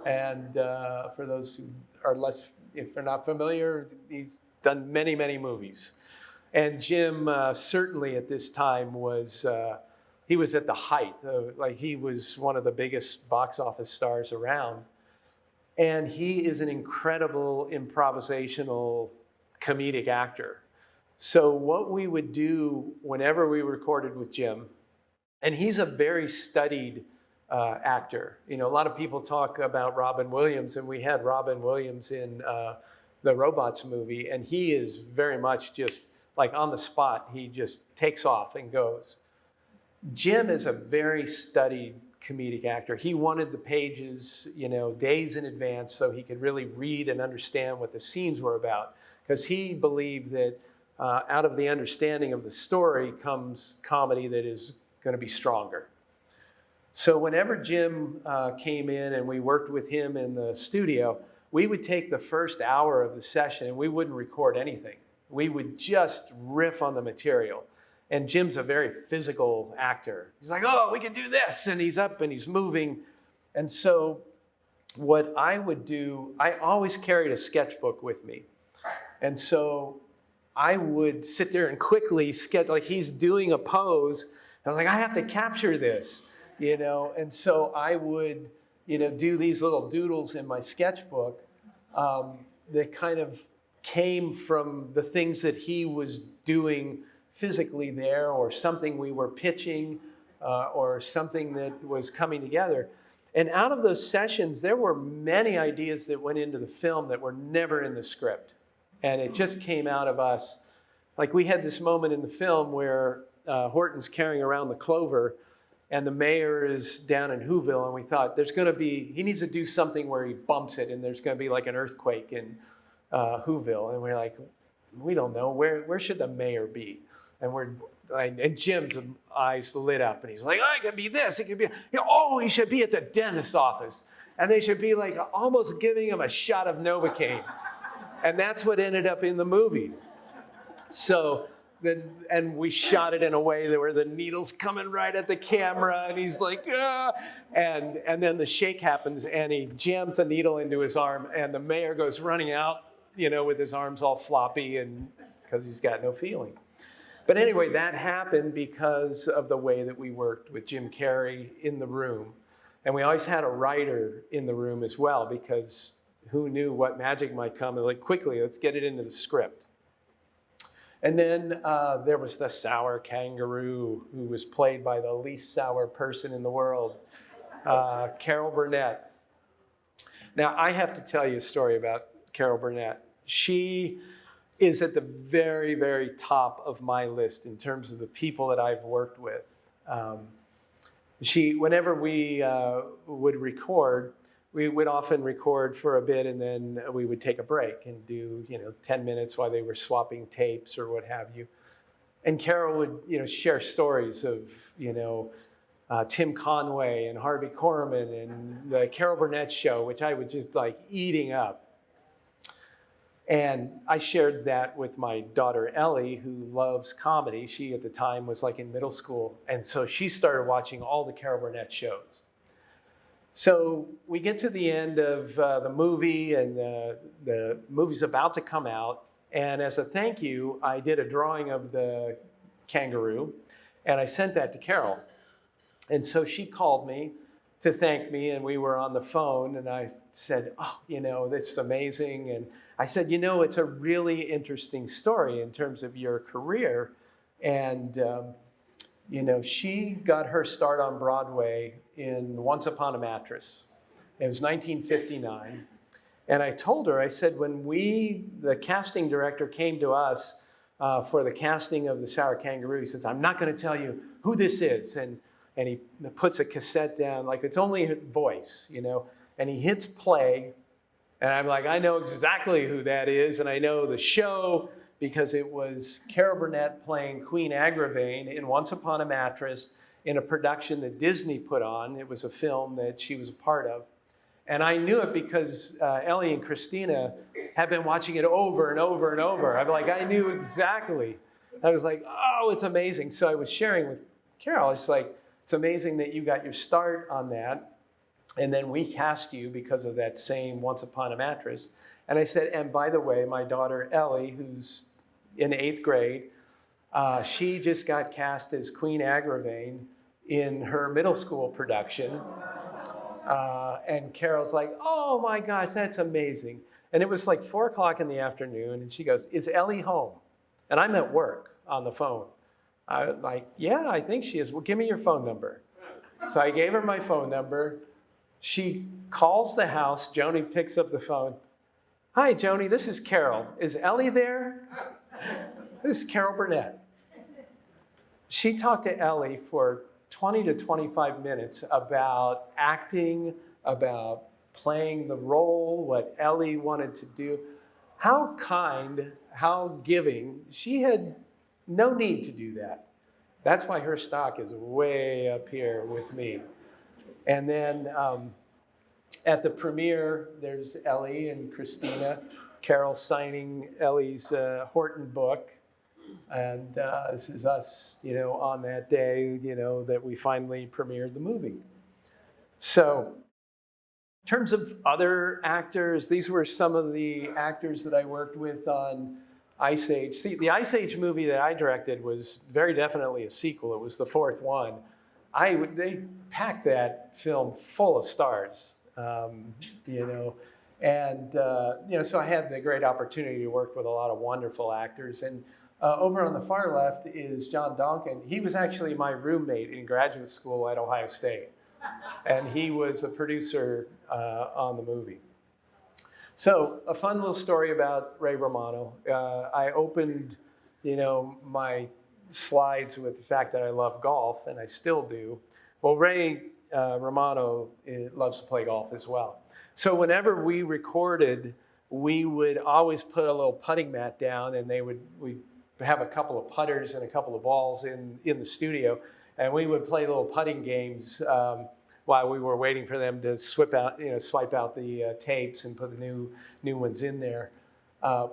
And for those who are less if you're not familiar, he's done many, many movies. And Jim certainly at this time was, he was at the height. Like he was one of the biggest box office stars around. And he is an incredible improvisational comedic actor. So what we would do whenever we recorded with Jim, and he's a very studied actor. You know, a lot of people talk about Robin Williams, and we had Robin Williams in the Robots movie, and he is very much just like on the spot. He just takes off and goes. Jim is a very studied comedic actor. He wanted the pages, you know, days in advance so he could really read and understand what the scenes were about, because he believed that out of the understanding of the story comes comedy that is going to be stronger. So whenever Jim came in and we worked with him in the studio, we would take the first hour of the session and we wouldn't record anything. We would just riff on the material. And Jim's a very physical actor. He's like, oh, we can do this. And he's up and he's moving. And so what I would do, I always carried a sketchbook with me. And so I would sit there and quickly sketch, like he's doing a pose. I was like, I have to capture this, you know? And so I would, you know, do these little doodles in my sketchbook that kind of came from the things that he was doing physically there, or something we were pitching, or something that was coming together. And out of those sessions, there were many ideas that went into the film that were never in the script. And it just came out of us. Like we had this moment in the film where Horton's carrying around the clover and the mayor is down in Whoville, and we thought there's gonna be, he needs to do something where he bumps it and there's gonna be like an earthquake in Whoville. And we're like, we don't know, where should the mayor be? And Jim's eyes lit up and he's like, oh, it could be this, it could be, oh, he should be at the dentist's office. And they should be like almost giving him a shot of Novocaine. And that's what ended up in the movie. So then, and we shot it in a way that where the needle's coming right at the camera and he's like, ah. And then the shake happens and he jams a needle into his arm and the mayor goes running out, you know, with his arms all floppy and because he's got no feeling. But anyway, that happened because of the way that we worked with Jim Carrey in the room. And we always had a writer in the room as well, because who knew what magic might come? And like, quickly, let's get it into the script. And then there was the sour kangaroo, who was played by the least sour person in the world, Carol Burnett. Now, I have to tell you a story about Carol Burnett. She is at the very, very top of my list in terms of the people that I've worked with. Whenever we would record, we would often record for a bit and then we would take a break and do, 10 minutes while they were swapping tapes or what have you. And Carol would, share stories of, Tim Conway and Harvey Korman and the Carol Burnett show, which I was just like eating up. And I shared that with my daughter, Ellie, who loves comedy. She, at the time, was like in middle school. And so she started watching all the Carol Burnett shows. So we get to the end of the movie, and the movie's about to come out. And as a thank you, I did a drawing of the kangaroo, and I sent that to Carol. And so she called me to thank me, and we were on the phone, and I said, oh, this is amazing. And I said, it's a really interesting story in terms of your career. And, she got her start on Broadway in Once Upon a Mattress. It was 1959. And I told her, I said, when the casting director came to us for the casting of the Sour Kangaroo, he says, I'm not going to tell you who this is. And he puts a cassette down, like it's only his voice, and he hits play. And I'm like, I know exactly who that is, and I know the show because it was Carol Burnett playing Queen Agravain in Once Upon a Mattress in a production that Disney put on. It was a film that she was a part of. And I knew it because Ellie and Christina had been watching it over and over and over. I knew exactly. I was like, oh, it's amazing. So I was sharing with Carol, it's like, it's amazing that you got your start on that. And then we cast you because of that same Once Upon a Mattress. And I said, and by the way, my daughter Ellie, who's in 8th grade, she just got cast as Queen Agravain in her middle school production. And Carol's like, oh my gosh, that's amazing. And it was like 4 o'clock in the afternoon, and she goes, is Ellie home? And I'm at work on the phone. I was like, yeah, I think she is. Well, give me your phone number. So I gave her my phone number. She calls the house. Joni picks up the phone. Hi, Joni, this is Carol. Is Ellie there? This is Carol Burnett. She talked to Ellie for 20 to 25 minutes about acting, about playing the role, what Ellie wanted to do. How kind, how giving. She had no need to do that. That's why her stock is way up here with me. And then at the premiere, there's Ellie and Christina. Carol signing Ellie's Horton book. And this is us, on that day, that we finally premiered the movie. So in terms of other actors, these were some of the actors that I worked with on Ice Age. See, the Ice Age movie that I directed was very definitely a sequel. It was the 4th one. They packed that film full of stars, And, so I had the great opportunity to work with a lot of wonderful actors. And over on the far left is John Donkin. He was actually my roommate in graduate school at Ohio State. And he was a producer on the movie. So a fun little story about Ray Romano. I opened, my slides with the fact that I love golf, and I still do. Well, Ray Romano loves to play golf as well. So whenever we recorded, we would always put a little putting mat down, and we'd have a couple of putters and a couple of balls in the studio, and we would play little putting games while we were waiting for them to swipe out the tapes and put the new ones in there.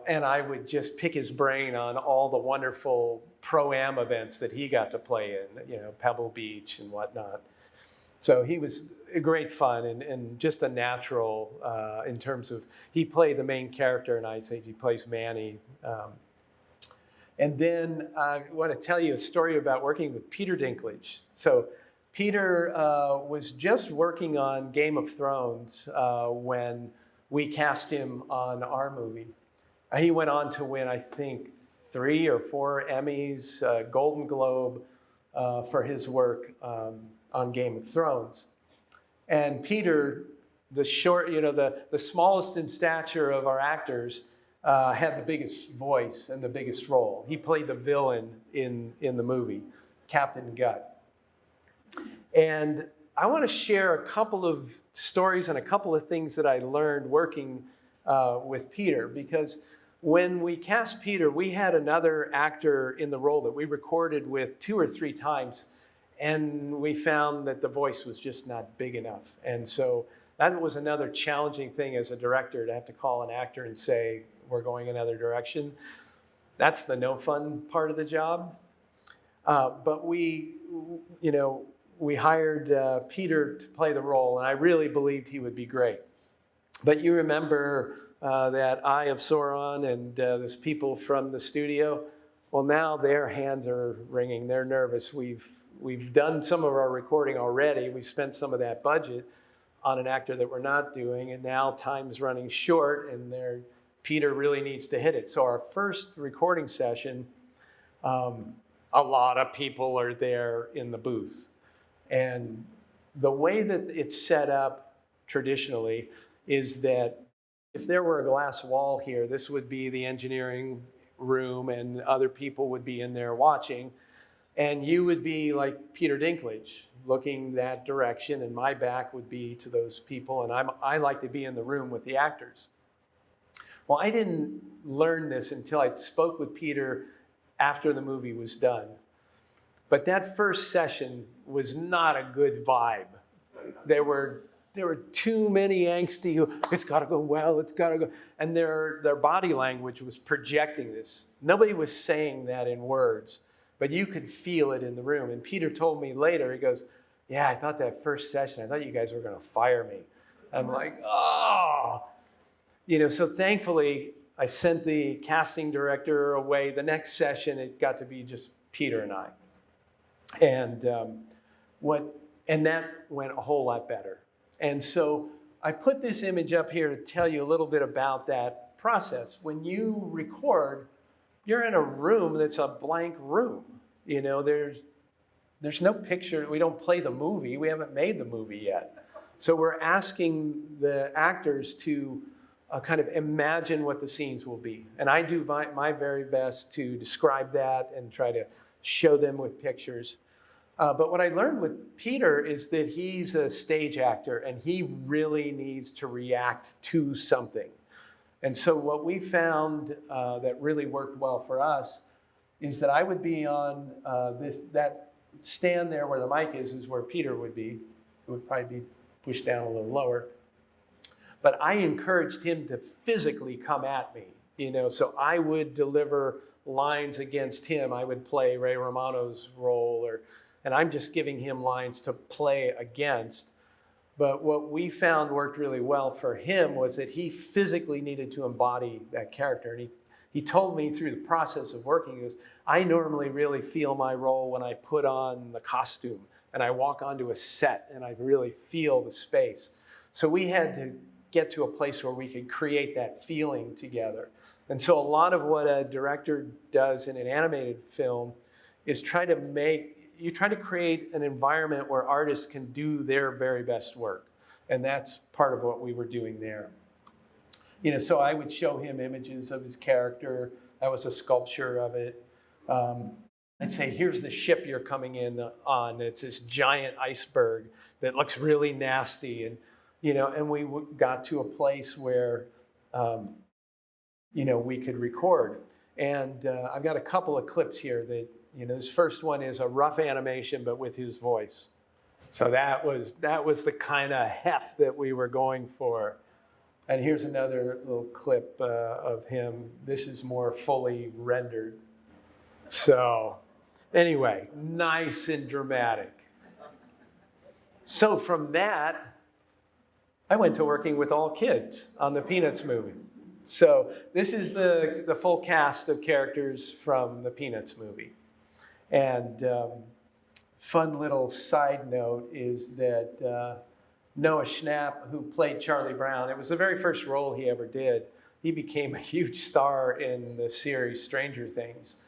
And I would just pick his brain on all the wonderful pro-am events that he got to play in, Pebble Beach and whatnot. So he was great fun and just a natural in terms of, he played the main character in Ice Age. He plays Manny. And then I want to tell you a story about working with Peter Dinklage. So Peter was just working on Game of Thrones when we cast him on our movie. He went on to win, I think, 3 or 4 Emmys, Golden Globe for his work on Game of Thrones. And Peter, the short, the smallest in stature of our actors, had the biggest voice and the biggest role. He played the villain in the movie, Captain Gut. And I want to share a couple of stories and a couple of things that I learned working with Peter, because when we cast Peter, we had another actor in the role that we recorded with 2 or 3 times, and we found that the voice was just not big enough. And so that was another challenging thing as a director, to have to call an actor and say, we're going another direction. That's the no fun part of the job. But we hired Peter to play the role, and I really believed he would be great. But you remember that Eye of Sauron and those people from the studio? Well, now their hands are wringing. They're nervous. We've done some of our recording already. We've spent some of that budget on an actor that we're not doing, and now time's running short, and Peter really needs to hit it. So our first recording session, a lot of people are there in the booth. And the way that it's set up traditionally is that if there were a glass wall here, this would be the engineering room, and other people would be in there watching. And you would be like Peter Dinklage, looking that direction, and my back would be to those people, and I like to be in the room with the actors. Well, I didn't learn this until I spoke with Peter after the movie was done. But that first session was not a good vibe. There were too many angsty, it's got to go well, it's got to go. And their body language was projecting this. Nobody was saying that in words, but you could feel it in the room. And Peter told me later, he goes, yeah, I thought that first session, I thought you guys were going to fire me. I'm like, oh. So thankfully, I sent the casting director away. The next session, it got to be just Peter and I. And that went a whole lot better. And so I put this image up here to tell you a little bit about that process. When you record, you're in a room that's a blank room. There's no picture. We don't play the movie. We haven't made the movie yet. So we're asking the actors to kind of imagine what the scenes will be. And I do my very best to describe that and try to show them with pictures. But what I learned with Peter is that he's a stage actor and he really needs to react to something. And so what we found that really worked well for us is that I would be on that stand there where the mic is where Peter would be. It would probably be pushed down a little lower. But I encouraged him to physically come at me, so I would deliver lines against him. I would play Ray Romano's role, and I'm just giving him lines to play against. But what we found worked really well for him was that he physically needed to embody that character. And he told me through the process of working, he goes, I normally really feel my role when I put on the costume and I walk onto a set and I really feel the space. So we had to get to a place where we could create that feeling together. And so a lot of what a director does in an animated film is try to create an environment where artists can do their very best work. And that's part of what we were doing there. So I would show him images of his character. That was a sculpture of it. I'd say, here's the ship you're coming in on. It's this giant iceberg that looks really nasty. And we got to a place where, we could record. And I've got a couple of clips here that, this first one is a rough animation, but with his voice. So that was the kind of heft that we were going for. And here's another little clip of him. This is more fully rendered. So anyway, nice and dramatic. So from that, I went to working with all kids on the Peanuts movie. So this is the full cast of characters from the Peanuts movie. And fun little side note is that Noah Schnapp, who played Charlie Brown, it was the very first role he ever did. He became a huge star in the series Stranger Things.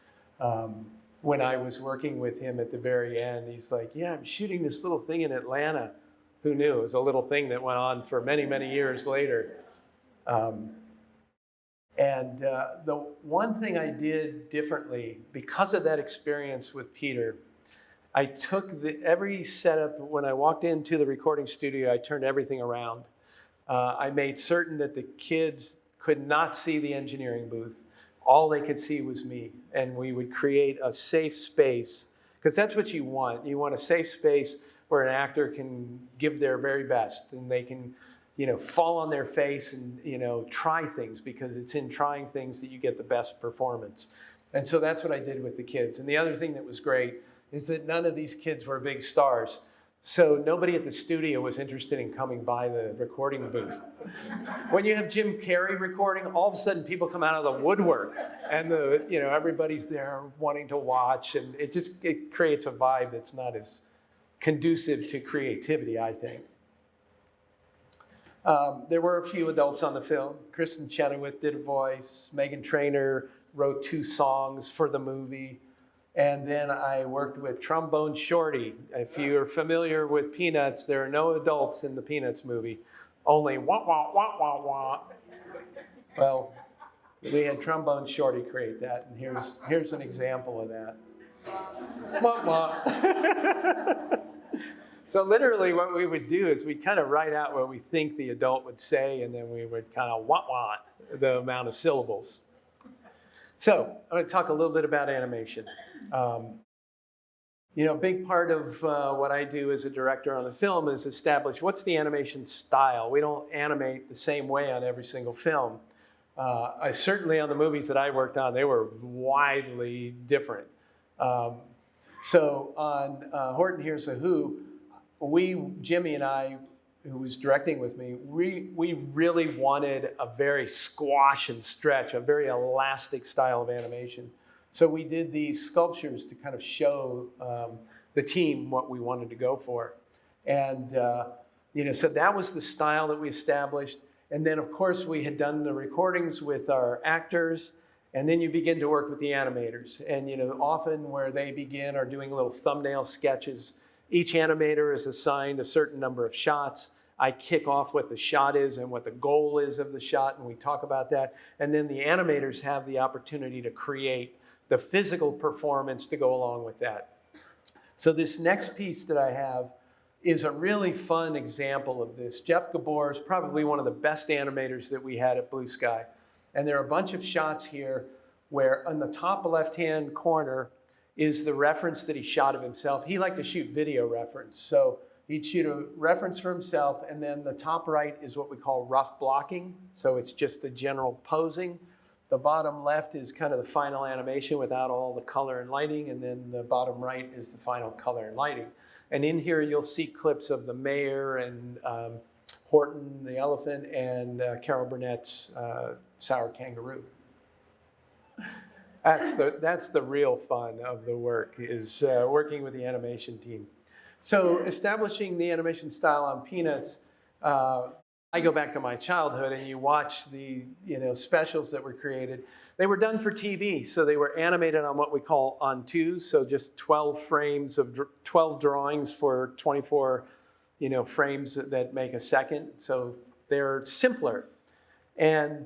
When I was working with him at the very end, he's like, yeah, I'm shooting this little thing in Atlanta. Who knew? It was a little thing that went on for many, many years later. The one thing I did differently, because of that experience with Peter, I took every setup. When I walked into the recording studio, I turned everything around. I made certain that the kids could not see the engineering booth. All they could see was me. And we would create a safe space, because that's what you want. You want a safe space where an actor can give their very best and they can, fall on their face and, try things, because it's in trying things that you get the best performance. And so that's what I did with the kids. And the other thing that was great is that none of these kids were big stars. So nobody at the studio was interested in coming by the recording booth. When you have Jim Carrey recording, all of a sudden people come out of the woodwork and everybody's there wanting to watch, and it creates a vibe that's not as conducive to creativity, I think. There were a few adults on the film. Kristen Chenoweth did a voice. Meghan Trainor wrote 2 songs for the movie. And then I worked with Trombone Shorty. If you're familiar with Peanuts, there are no adults in the Peanuts movie. Only wah, wah, wah, wah, wah. Well, we had Trombone Shorty create that, and here's an example of that. Wah, wah. So literally what we would do is we'd kind of write out what we think the adult would say, and then we would kind of wah, wah the amount of syllables. So I'm going to talk a little bit about animation. A big part of what I do as a director on the film is establish what's the animation style. We don't animate the same way on every single film. I certainly, on the movies that I worked on, they were widely different. So on Horton Hears, Jimmy and I who was directing with me, we really wanted a very squash and stretch, a very elastic style of animation. So we did these sculptures to kind of show the team what we wanted to go for. And so that was the style that we established. And then, of course, we had done the recordings with our actors. And then you begin to work with the animators. And often where they begin are doing little thumbnail sketches. Each animator is assigned a certain number of shots. I kick off what the shot is and what the goal is of the shot, and we talk about that. And then the animators have the opportunity to create the physical performance to go along with that. So this next piece that I have is a really fun example of this. Jeff Gabor is probably one of the best animators that we had at Blue Sky. And there are a bunch of shots here where on the top left-hand corner is the reference that he shot of himself. He liked to shoot video reference. So he'd shoot a reference for himself, and then the top right is what we call rough blocking. So it's just the general posing. The bottom left is kind of the final animation without all the color and lighting, and then the bottom right is the final color and lighting. And in here you'll see clips of the mayor and Horton the elephant and Carol Burnett's sour kangaroo. That's the real fun of the work, is working with the animation team. So establishing the animation style on Peanuts, I go back to my childhood, and you watch the specials that were created. They were done for TV, so they were animated on what we call on twos, so just 12 frames of 12 drawings for 24 frames that make a second. So they're simpler, and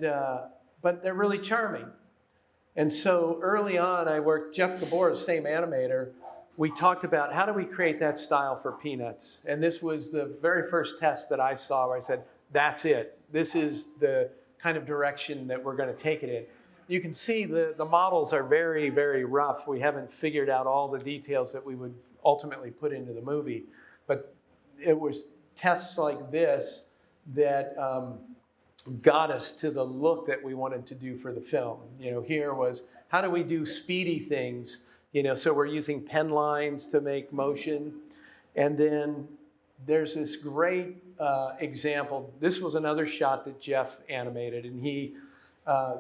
but they're really charming. And so early on, I worked, Jeff Gabor, the same animator, we talked about how do we create that style for Peanuts. And this was the very first test that I saw where I said, that's it. This is the kind of direction that we're going to take it in. You can see the models are very, very rough. We haven't figured out all the details that we would ultimately put into the movie. But it was tests like this that got us to the look that we wanted to do for the film. Here was, how do we do speedy things? So we're using pen lines to make motion. And then there's this great example. This was another shot that Jeff animated, and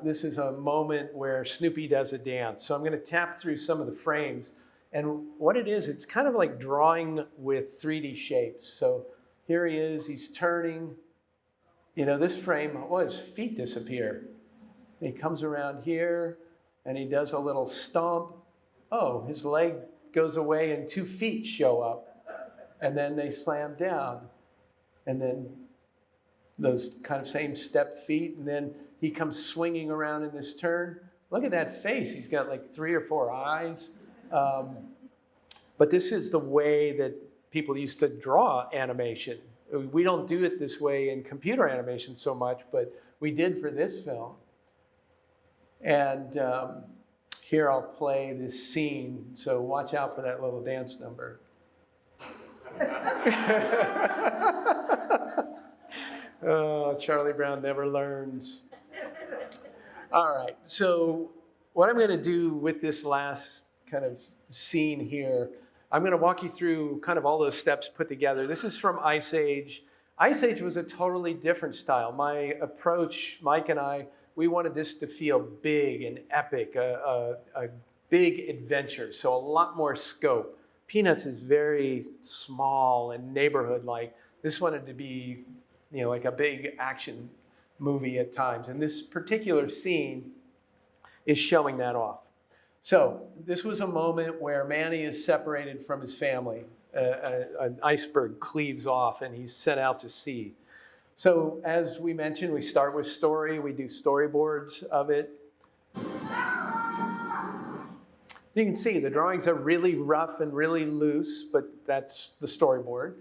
this is a moment where Snoopy does a dance. So I'm going to tap through some of the frames. And what it is, it's kind of like drawing with 3D shapes. So here he is, he's turning. This frame, his feet disappear. He comes around here, and he does a little stomp. Oh, his leg goes away, and 2 feet show up. And then they slam down. And then those kind of same step feet, and then he comes swinging around in this turn. Look at that face. He's got like 3 or 4 eyes. But this is the way that people used to draw animation. We don't do it this way in computer animation so much, but we did for this film. And here I'll play this scene, so watch out for that little dance number. Oh, Charlie Brown never learns. All right, so what I'm going to do with this last kind of scene here, I'm going to walk you through kind of all those steps put together. This is from Ice Age. Ice Age was a totally different style. My approach, Mike and I, we wanted this to feel big and epic, a big adventure, so a lot more scope. Peanuts is very small and neighborhood-like. This wanted to be, like a big action movie at times. And this particular scene is showing that off. So this was a moment where Manny is separated from his family. An iceberg cleaves off, and he's sent out to sea. So as we mentioned, we start with story. We do storyboards of it. You can see the drawings are really rough and really loose, but that's the storyboard.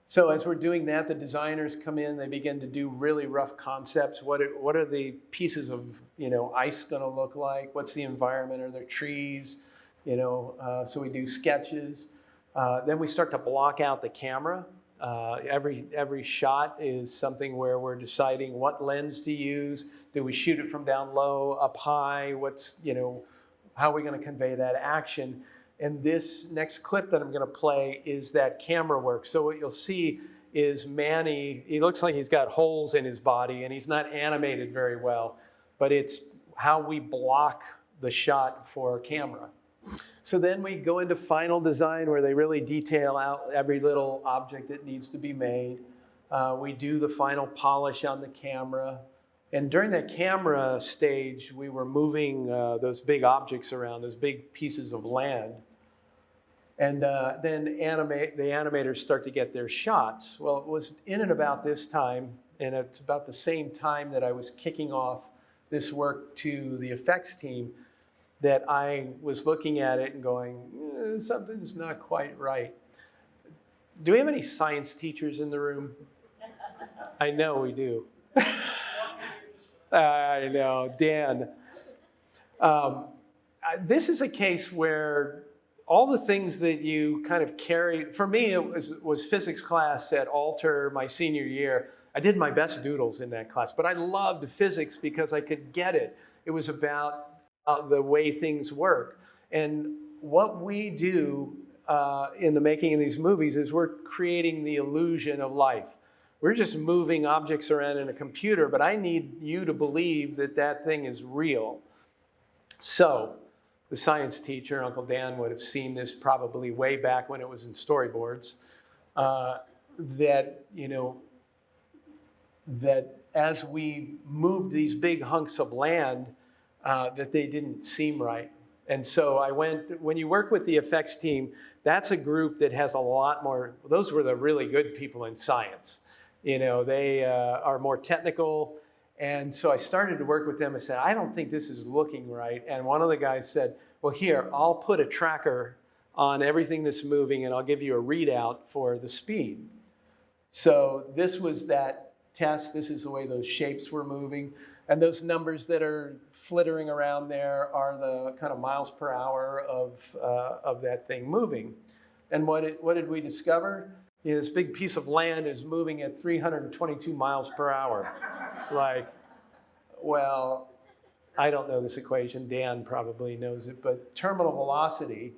So as we're doing that, the designers come in, they begin to do really rough concepts. What are the pieces of ice going to look like? What's the environment? Are there trees? So we do sketches. Then we start to block out the camera. Every shot is something where we're deciding what lens to use. Do we shoot it from down low, up high? How are we going to convey that action? And this next clip that I'm going to play is that camera work. So what you'll see is Manny. He looks like he's got holes in his body, and he's not animated very well, but it's how we block the shot for camera. So then we go into final design where they really detail out every little object that needs to be made. We do the final polish on the camera. And during that camera stage, we were moving those big objects around, those big pieces of land. And then the animators start to get their shots. Well, it was in and about this time, and it's about the same time that I was kicking off this work to the effects team, that I was looking at it and going, something's not quite right. Do we have any science teachers in the room? I know we do. I know, Dan. This is a case where all the things that you kind of carry, for me it was physics class at Alter my senior year. I did my best doodles in that class, but I loved physics because I could get it. It was about the way things work. And what we do in the making of these movies is we're creating the illusion of life. We're just moving objects around in a computer, but I need you to believe that that thing is real. So the science teacher, Uncle Dan, would have seen this probably way back when it was in storyboards, that as we moved these big hunks of land, that they didn't seem right. And so when you work with the effects team, that's a group that has a lot more, those were the really good people in science. They are more technical. And so I started to work with them and said, I don't think this is looking right. And one of the guys said, well, here, I'll put a tracker on everything that's moving and I'll give you a readout for the speed. So this was that test. This is the way those shapes were moving. And those numbers that are flittering around there are the kind of miles per hour of that thing moving. And what did we discover? This big piece of land is moving at 322 miles per hour. Like, well, I don't know this equation. Dan probably knows it. But terminal velocity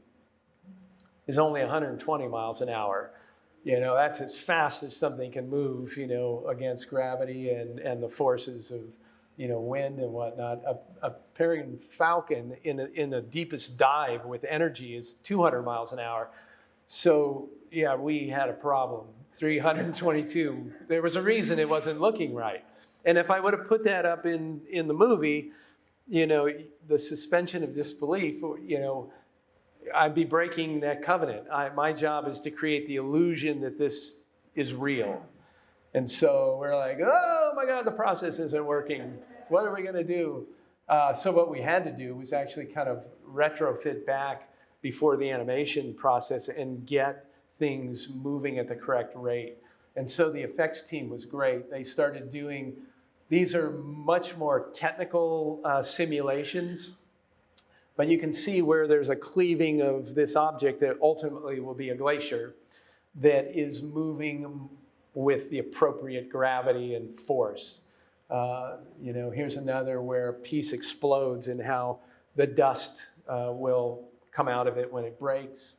is only 120 miles an hour. That's as fast as something can move, against gravity and the forces of, wind and whatnot. A peregrine falcon in the deepest dive with energy is 200 miles an hour. So, yeah, we had a problem. 322. There was a reason it wasn't looking right. And if I would have put that up in the movie, the suspension of disbelief, I'd be breaking that covenant. My job is to create the illusion that this is real. And so we're like, oh my God, the process isn't working. What are we going to do? So what we had to do was actually kind of retrofit back before the animation process and get things moving at the correct rate. And so the effects team was great. They started doing, these are much more technical simulations, but you can see where there's a cleaving of this object that ultimately will be a glacier that is moving with the appropriate gravity and force. Here's another where a piece explodes and how the dust will come out of it when it breaks.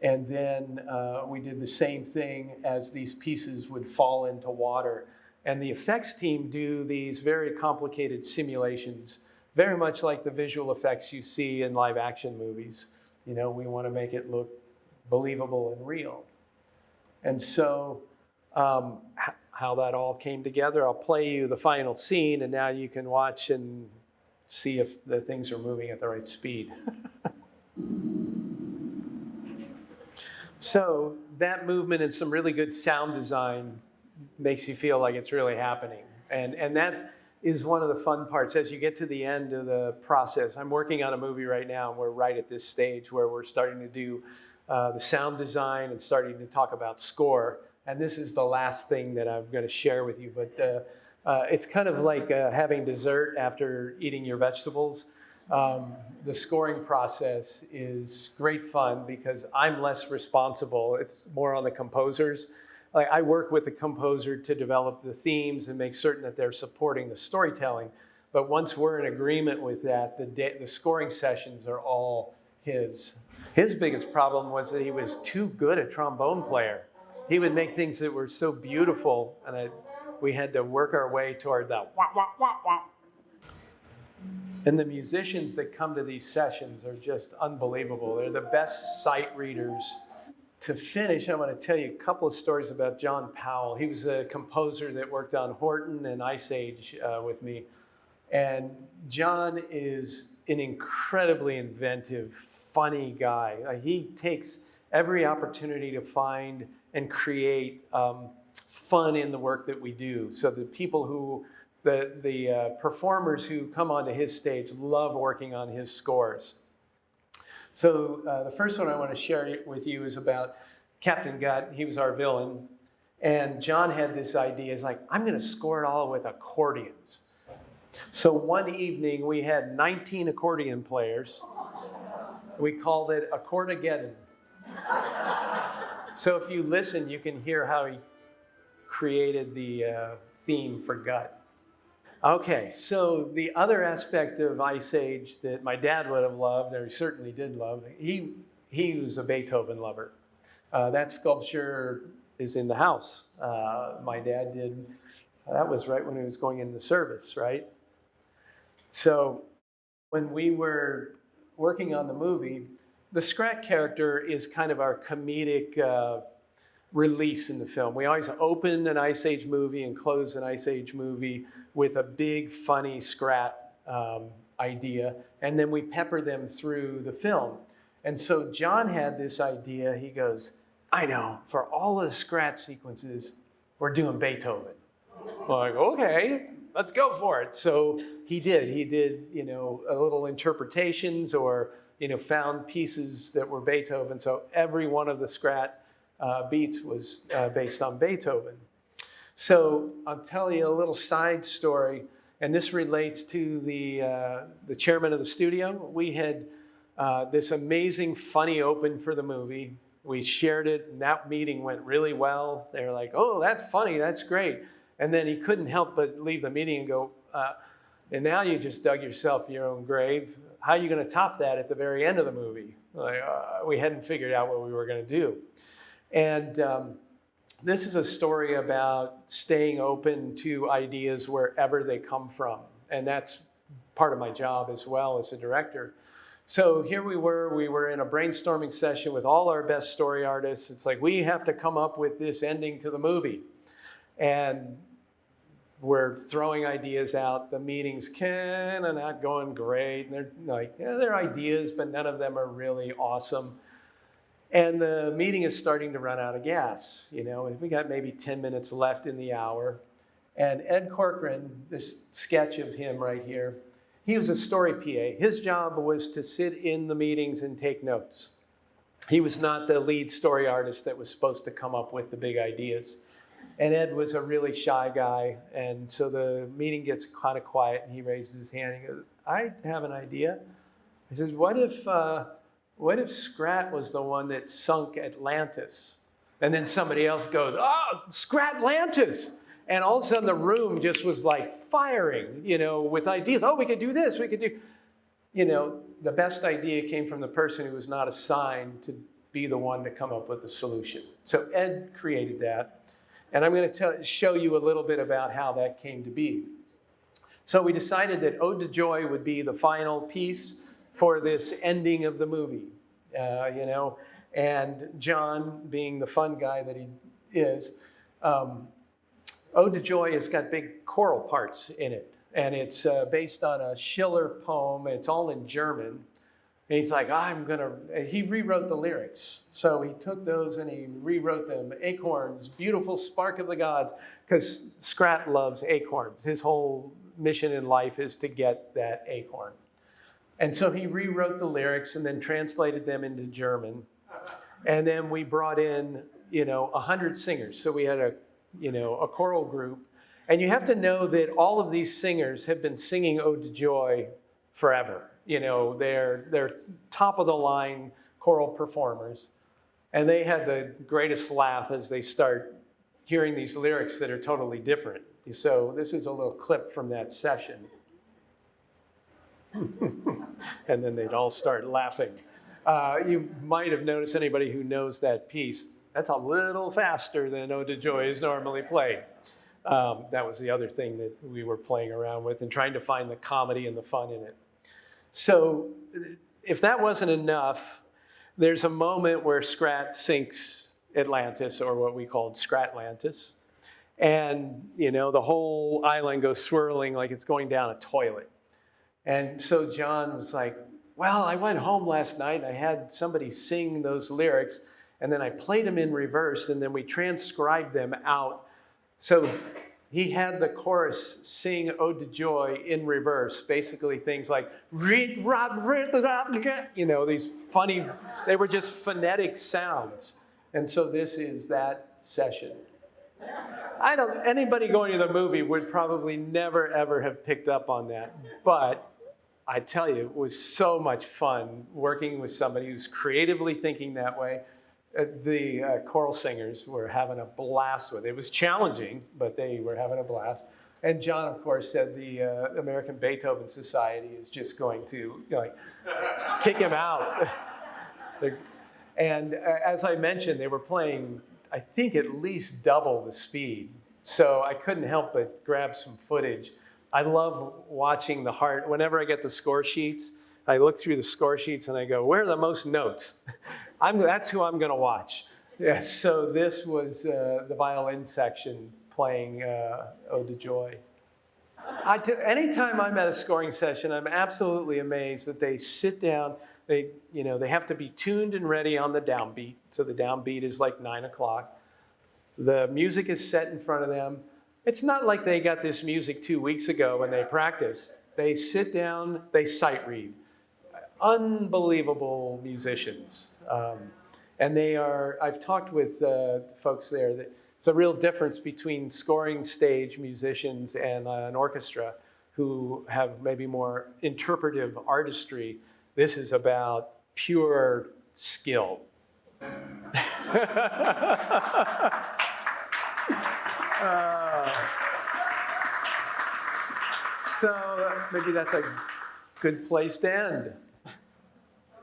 And then we did the same thing as these pieces would fall into water. And the effects team do these very complicated simulations, very much like the visual effects you see in live action movies. We want to make it look believable and real. And so how that all came together, I'll play you the final scene, and now you can watch and see if the things are moving at the right speed. So that movement and some really good sound design makes you feel like it's really happening. And that is one of the fun parts. As you get to the end of the process, I'm working on a movie right now, and we're right at this stage where we're starting to do the sound design and starting to talk about score. And this is the last thing that I'm going to share with you. But it's kind of like having dessert after eating your vegetables. The scoring process is great fun because I'm less responsible. It's more on the composers. Like, I work with the composer to develop the themes and make certain that they're supporting the storytelling. But once we're in agreement with that, the scoring sessions are all his. His biggest problem was that he was too good a trombone player. he would make things that were so beautiful, and we had to work our way toward that wah, wah, wah, wah. And the musicians that come to these sessions are just unbelievable. They're the best sight readers. To finish, I want to tell you a couple of stories about John Powell. He was a composer that worked on Horton and Ice Age with me. And John is an incredibly inventive, funny guy. He takes every opportunity to find and create fun in the work that we do. So the people who, the performers who come onto his stage love working on his scores. So the first one I want to share with you is about Captain Gut. He was our villain. And John had this idea. He's like, I'm going to score it all with accordions. So one evening we had 19 accordion players. We called it Accordageddon. So if you listen, you can hear how he created the theme for Gut. Okay, so the other aspect of Ice Age that my dad would have loved, or he certainly did love, he was a Beethoven lover. That sculpture is in the house. My dad did, that was right when he was going into the service, right? So when we were working on the movie, the Scrat character is kind of our comedic release in the film. We always open an Ice Age movie and close an Ice Age movie with a big, funny Scrat idea, and then we pepper them through the film. And so John had this idea. He goes, I know, for all of the Scrat sequences, we're doing Beethoven. I'm like, okay, let's go for it. So he did, you know, a little interpretations or, you know, found pieces that were Beethoven. So every one of the Scrat beats was based on Beethoven. So I'll tell you a little side story, and this relates to the chairman of the studio. We had this amazing, funny open for the movie. We shared it, and that meeting went really well. They were like, oh, that's funny, that's great. And then he couldn't help but leave the meeting and go, and now you just dug yourself your own grave. How are you going to top that at the very end of the movie? Like, we hadn't figured out what we were going to do. And this is a story about staying open to ideas wherever they come from. And that's part of my job as well as a director. So here we were in a brainstorming session with all our best story artists. It's like, we have to come up with this ending to the movie. And we're throwing ideas out. The meeting's kind of not going great. And they're like, yeah, they're ideas, but none of them are really awesome. And the meeting is starting to run out of gas. You know, we got maybe 10 minutes left in the hour. And Ed Corcoran, this sketch of him right here, he was a story PA. His job was to sit in the meetings and take notes. He was not the lead story artist that was supposed to come up with the big ideas. And Ed was a really shy guy. And so the meeting gets kind of quiet, and he raises his hand and he goes, I have an idea. He says, what if Scrat was the one that sunk Atlantis? And then somebody else goes, oh, Scratlantis! And all of a sudden the room just was like firing, you know, with ideas. Oh, we could do this, we could do, you know, the best idea came from the person who was not assigned to be the one to come up with the solution. So Ed created that. And I'm going to show you a little bit about how that came to be. So we decided that Ode to Joy would be the final piece for this ending of the movie, you know, and John, being the fun guy that he is, Ode to Joy has got big choral parts in it, and it's based on a Schiller poem. It's all in German, and he's like, he rewrote the lyrics. So he took those and he rewrote them. Acorns, beautiful spark of the gods, because Scrat loves acorns. His whole mission in life is to get that acorn. And so he rewrote the lyrics and then translated them into German. And then we brought in, you know, 100 singers. So we had a choral group. And you have to know that all of these singers have been singing Ode to Joy forever. You know, they're top of the line choral performers. And they had the greatest laugh as they start hearing these lyrics that are totally different. So this is a little clip from that session. And then they'd all start laughing. You might have noticed, anybody who knows that piece, That's a little faster than Ode to Joy is normally played. That was the other thing that we were playing around with and trying to find the comedy and the fun in it. So if that wasn't enough, there's a moment where Scrat sinks Atlantis, or what we called Scratlantis. And, you know, the whole island goes swirling like it's going down a toilet. And so John was like, well, I went home last night, I had somebody sing those lyrics, and then I played them in reverse, and then we transcribed them out. So he had the chorus sing Ode to Joy in reverse, basically things like, you know, these funny, they were just phonetic sounds. And so this is that session. Anybody going to the movie would probably never, ever have picked up on that. But I tell you, it was so much fun working with somebody who's creatively thinking that way. The choral singers were having a blast with it. It was challenging, but they were having a blast. And John, of course, said the American Beethoven Society is just going to kick him out. And as I mentioned, they were playing, I think, at least double the speed. So I couldn't help but grab some footage. I love watching the heart. Whenever I get the score sheets, I look through the score sheets and I go, where are the most notes? That's who I'm going to watch. Yeah, so this was the violin section playing Ode to Joy. Anytime I'm at a scoring session, I'm absolutely amazed that they sit down. They have to be tuned and ready on the downbeat. So the downbeat is like 9 o'clock. The music is set in front of them. It's not like they got this music 2 weeks ago when they practiced. They sit down, they sight read. Unbelievable musicians. And they are, I've talked with folks there, that it's a real difference between scoring stage musicians and an orchestra who have maybe more interpretive artistry. This is about pure skill. So maybe that's a good place to end.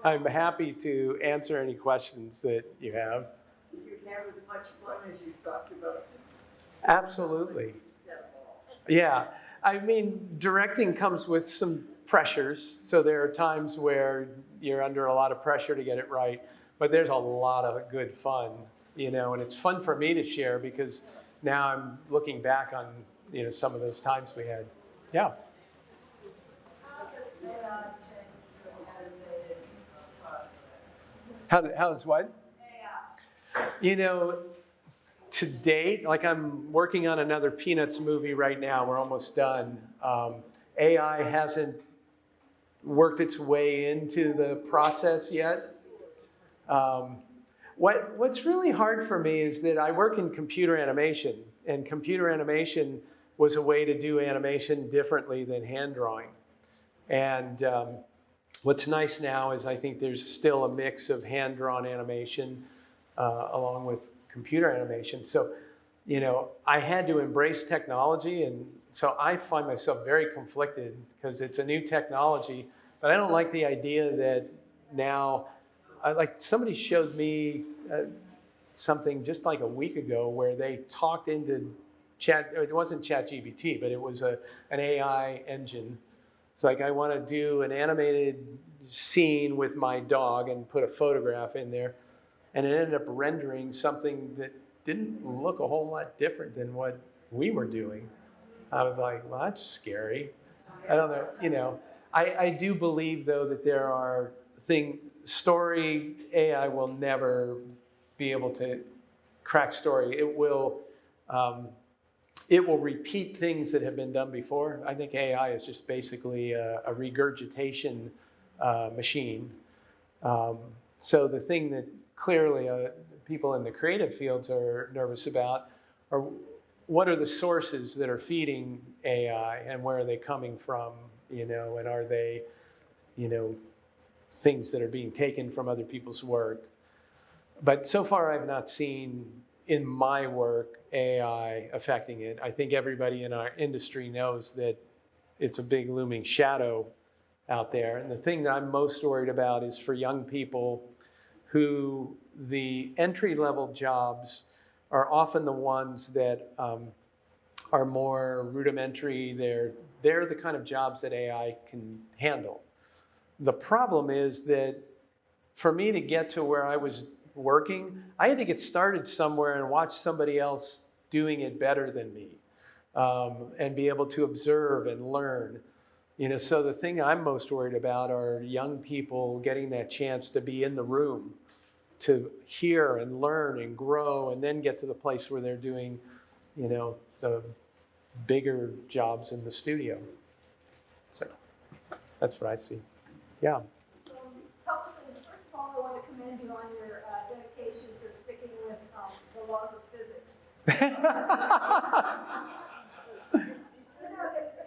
I'm happy to answer any questions that you have. Did you have as much fun as you talked about? Absolutely. Yeah. I mean, directing comes with some pressures. So there are times where you're under a lot of pressure to get it right. But there's a lot of good fun, and it's fun for me to share because now I'm looking back on, some of those times we had. Yeah. How does what? To date, like I'm working on another Peanuts movie right now. We're almost done. AI hasn't worked its way into the process yet. What's really hard for me is that I work in computer animation, and computer animation was a way to do animation differently than hand drawing. And what's nice now is I think there's still a mix of hand-drawn animation along with computer animation. So, I had to embrace technology, and so I find myself very conflicted because it's a new technology, but I don't like the idea that now, somebody showed me something just like a week ago where they talked into it wasn't ChatGPT, but it was an AI engine. It's like, I want to do an animated scene with my dog and put a photograph in there. And it ended up rendering something that didn't look a whole lot different than what we were doing. I was like, well, that's scary. I don't know, I do believe, though, that there are story, AI will never be able to crack story. It will repeat things that have been done before. I think AI is just basically a regurgitation machine. So the thing that clearly people in the creative fields are nervous about are what are the sources that are feeding AI and where are they coming from, and are they, things that are being taken from other people's work. But so far I've not seen in my work AI affecting it. I think everybody in our industry knows that it's a big looming shadow out there. And the thing that I'm most worried about is for young people who the entry-level jobs are often the ones that are more rudimentary. They're the kind of jobs that AI can handle. The problem is that for me to get to where I was working, I had to get started somewhere and watch somebody else doing it better than me, and be able to observe and learn. So the thing I'm most worried about are young people getting that chance to be in the room, to hear and learn and grow, and then get to the place where they're doing, the bigger jobs in the studio. So that's what I see. Yeah. Couple things. First of all, I want to commend you on your dedication to sticking with the laws of physics. It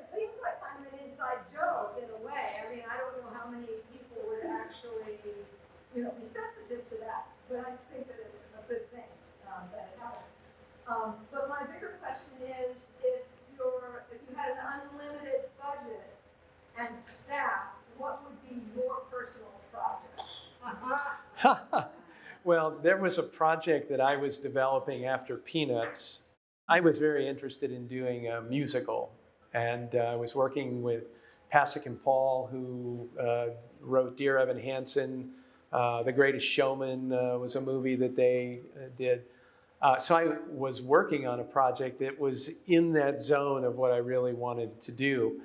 seems like kind of an inside joke in a way. I mean, I don't know how many people would actually, be sensitive to that, but I think that it's a good thing that it happens. But my bigger question is, if you had an unlimited budget and staff, what would be your personal project? Well, there was a project that I was developing after Peanuts. I was very interested in doing a musical, and I was working with Pasek and Paul, who wrote Dear Evan Hansen. The Greatest Showman was a movie that they did. So I was working on a project that was in that zone of what I really wanted to do.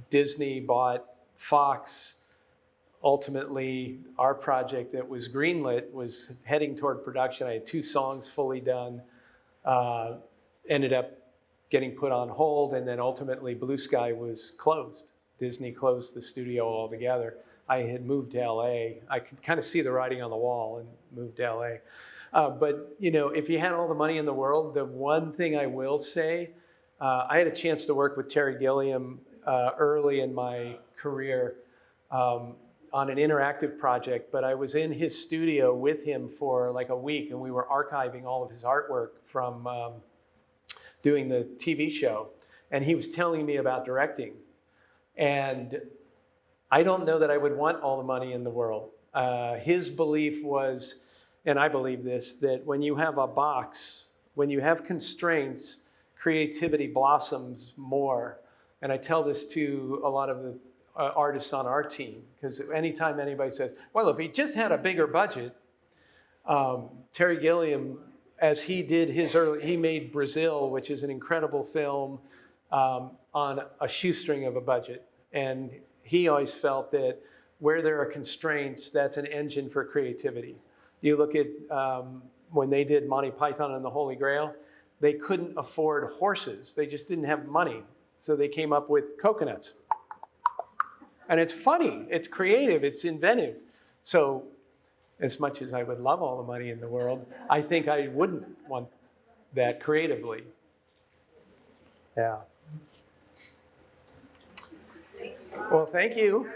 Disney bought Fox. Ultimately, our project that was greenlit was heading toward production. I had 2 songs fully done, ended up getting put on hold, and then ultimately Blue Sky was closed. Disney closed the studio altogether. I had moved to LA. I could kind of see the writing on the wall and moved to LA. But if you had all the money in the world, the one thing I will say, I had a chance to work with Terry Gilliam early in my career on an interactive project, but I was in his studio with him for like a week, and we were archiving all of his artwork from doing the TV show. And he was telling me about directing. And I don't know that I would want all the money in the world. His belief was, and I believe this, that when you have a box, when you have constraints, creativity blossoms more. And I tell this to a lot of the artists on our team, because anytime anybody says, well, if he just had a bigger budget, Terry Gilliam, as he did he made Brazil, which is an incredible film, on a shoestring of a budget. And he always felt that where there are constraints, that's an engine for creativity. You look at when they did Monty Python and the Holy Grail, they couldn't afford horses. They just didn't have money. So they came up with coconuts. And it's funny, it's creative, it's inventive. So as much as I would love all the money in the world, I think I wouldn't want that creatively. Yeah. Well, thank you.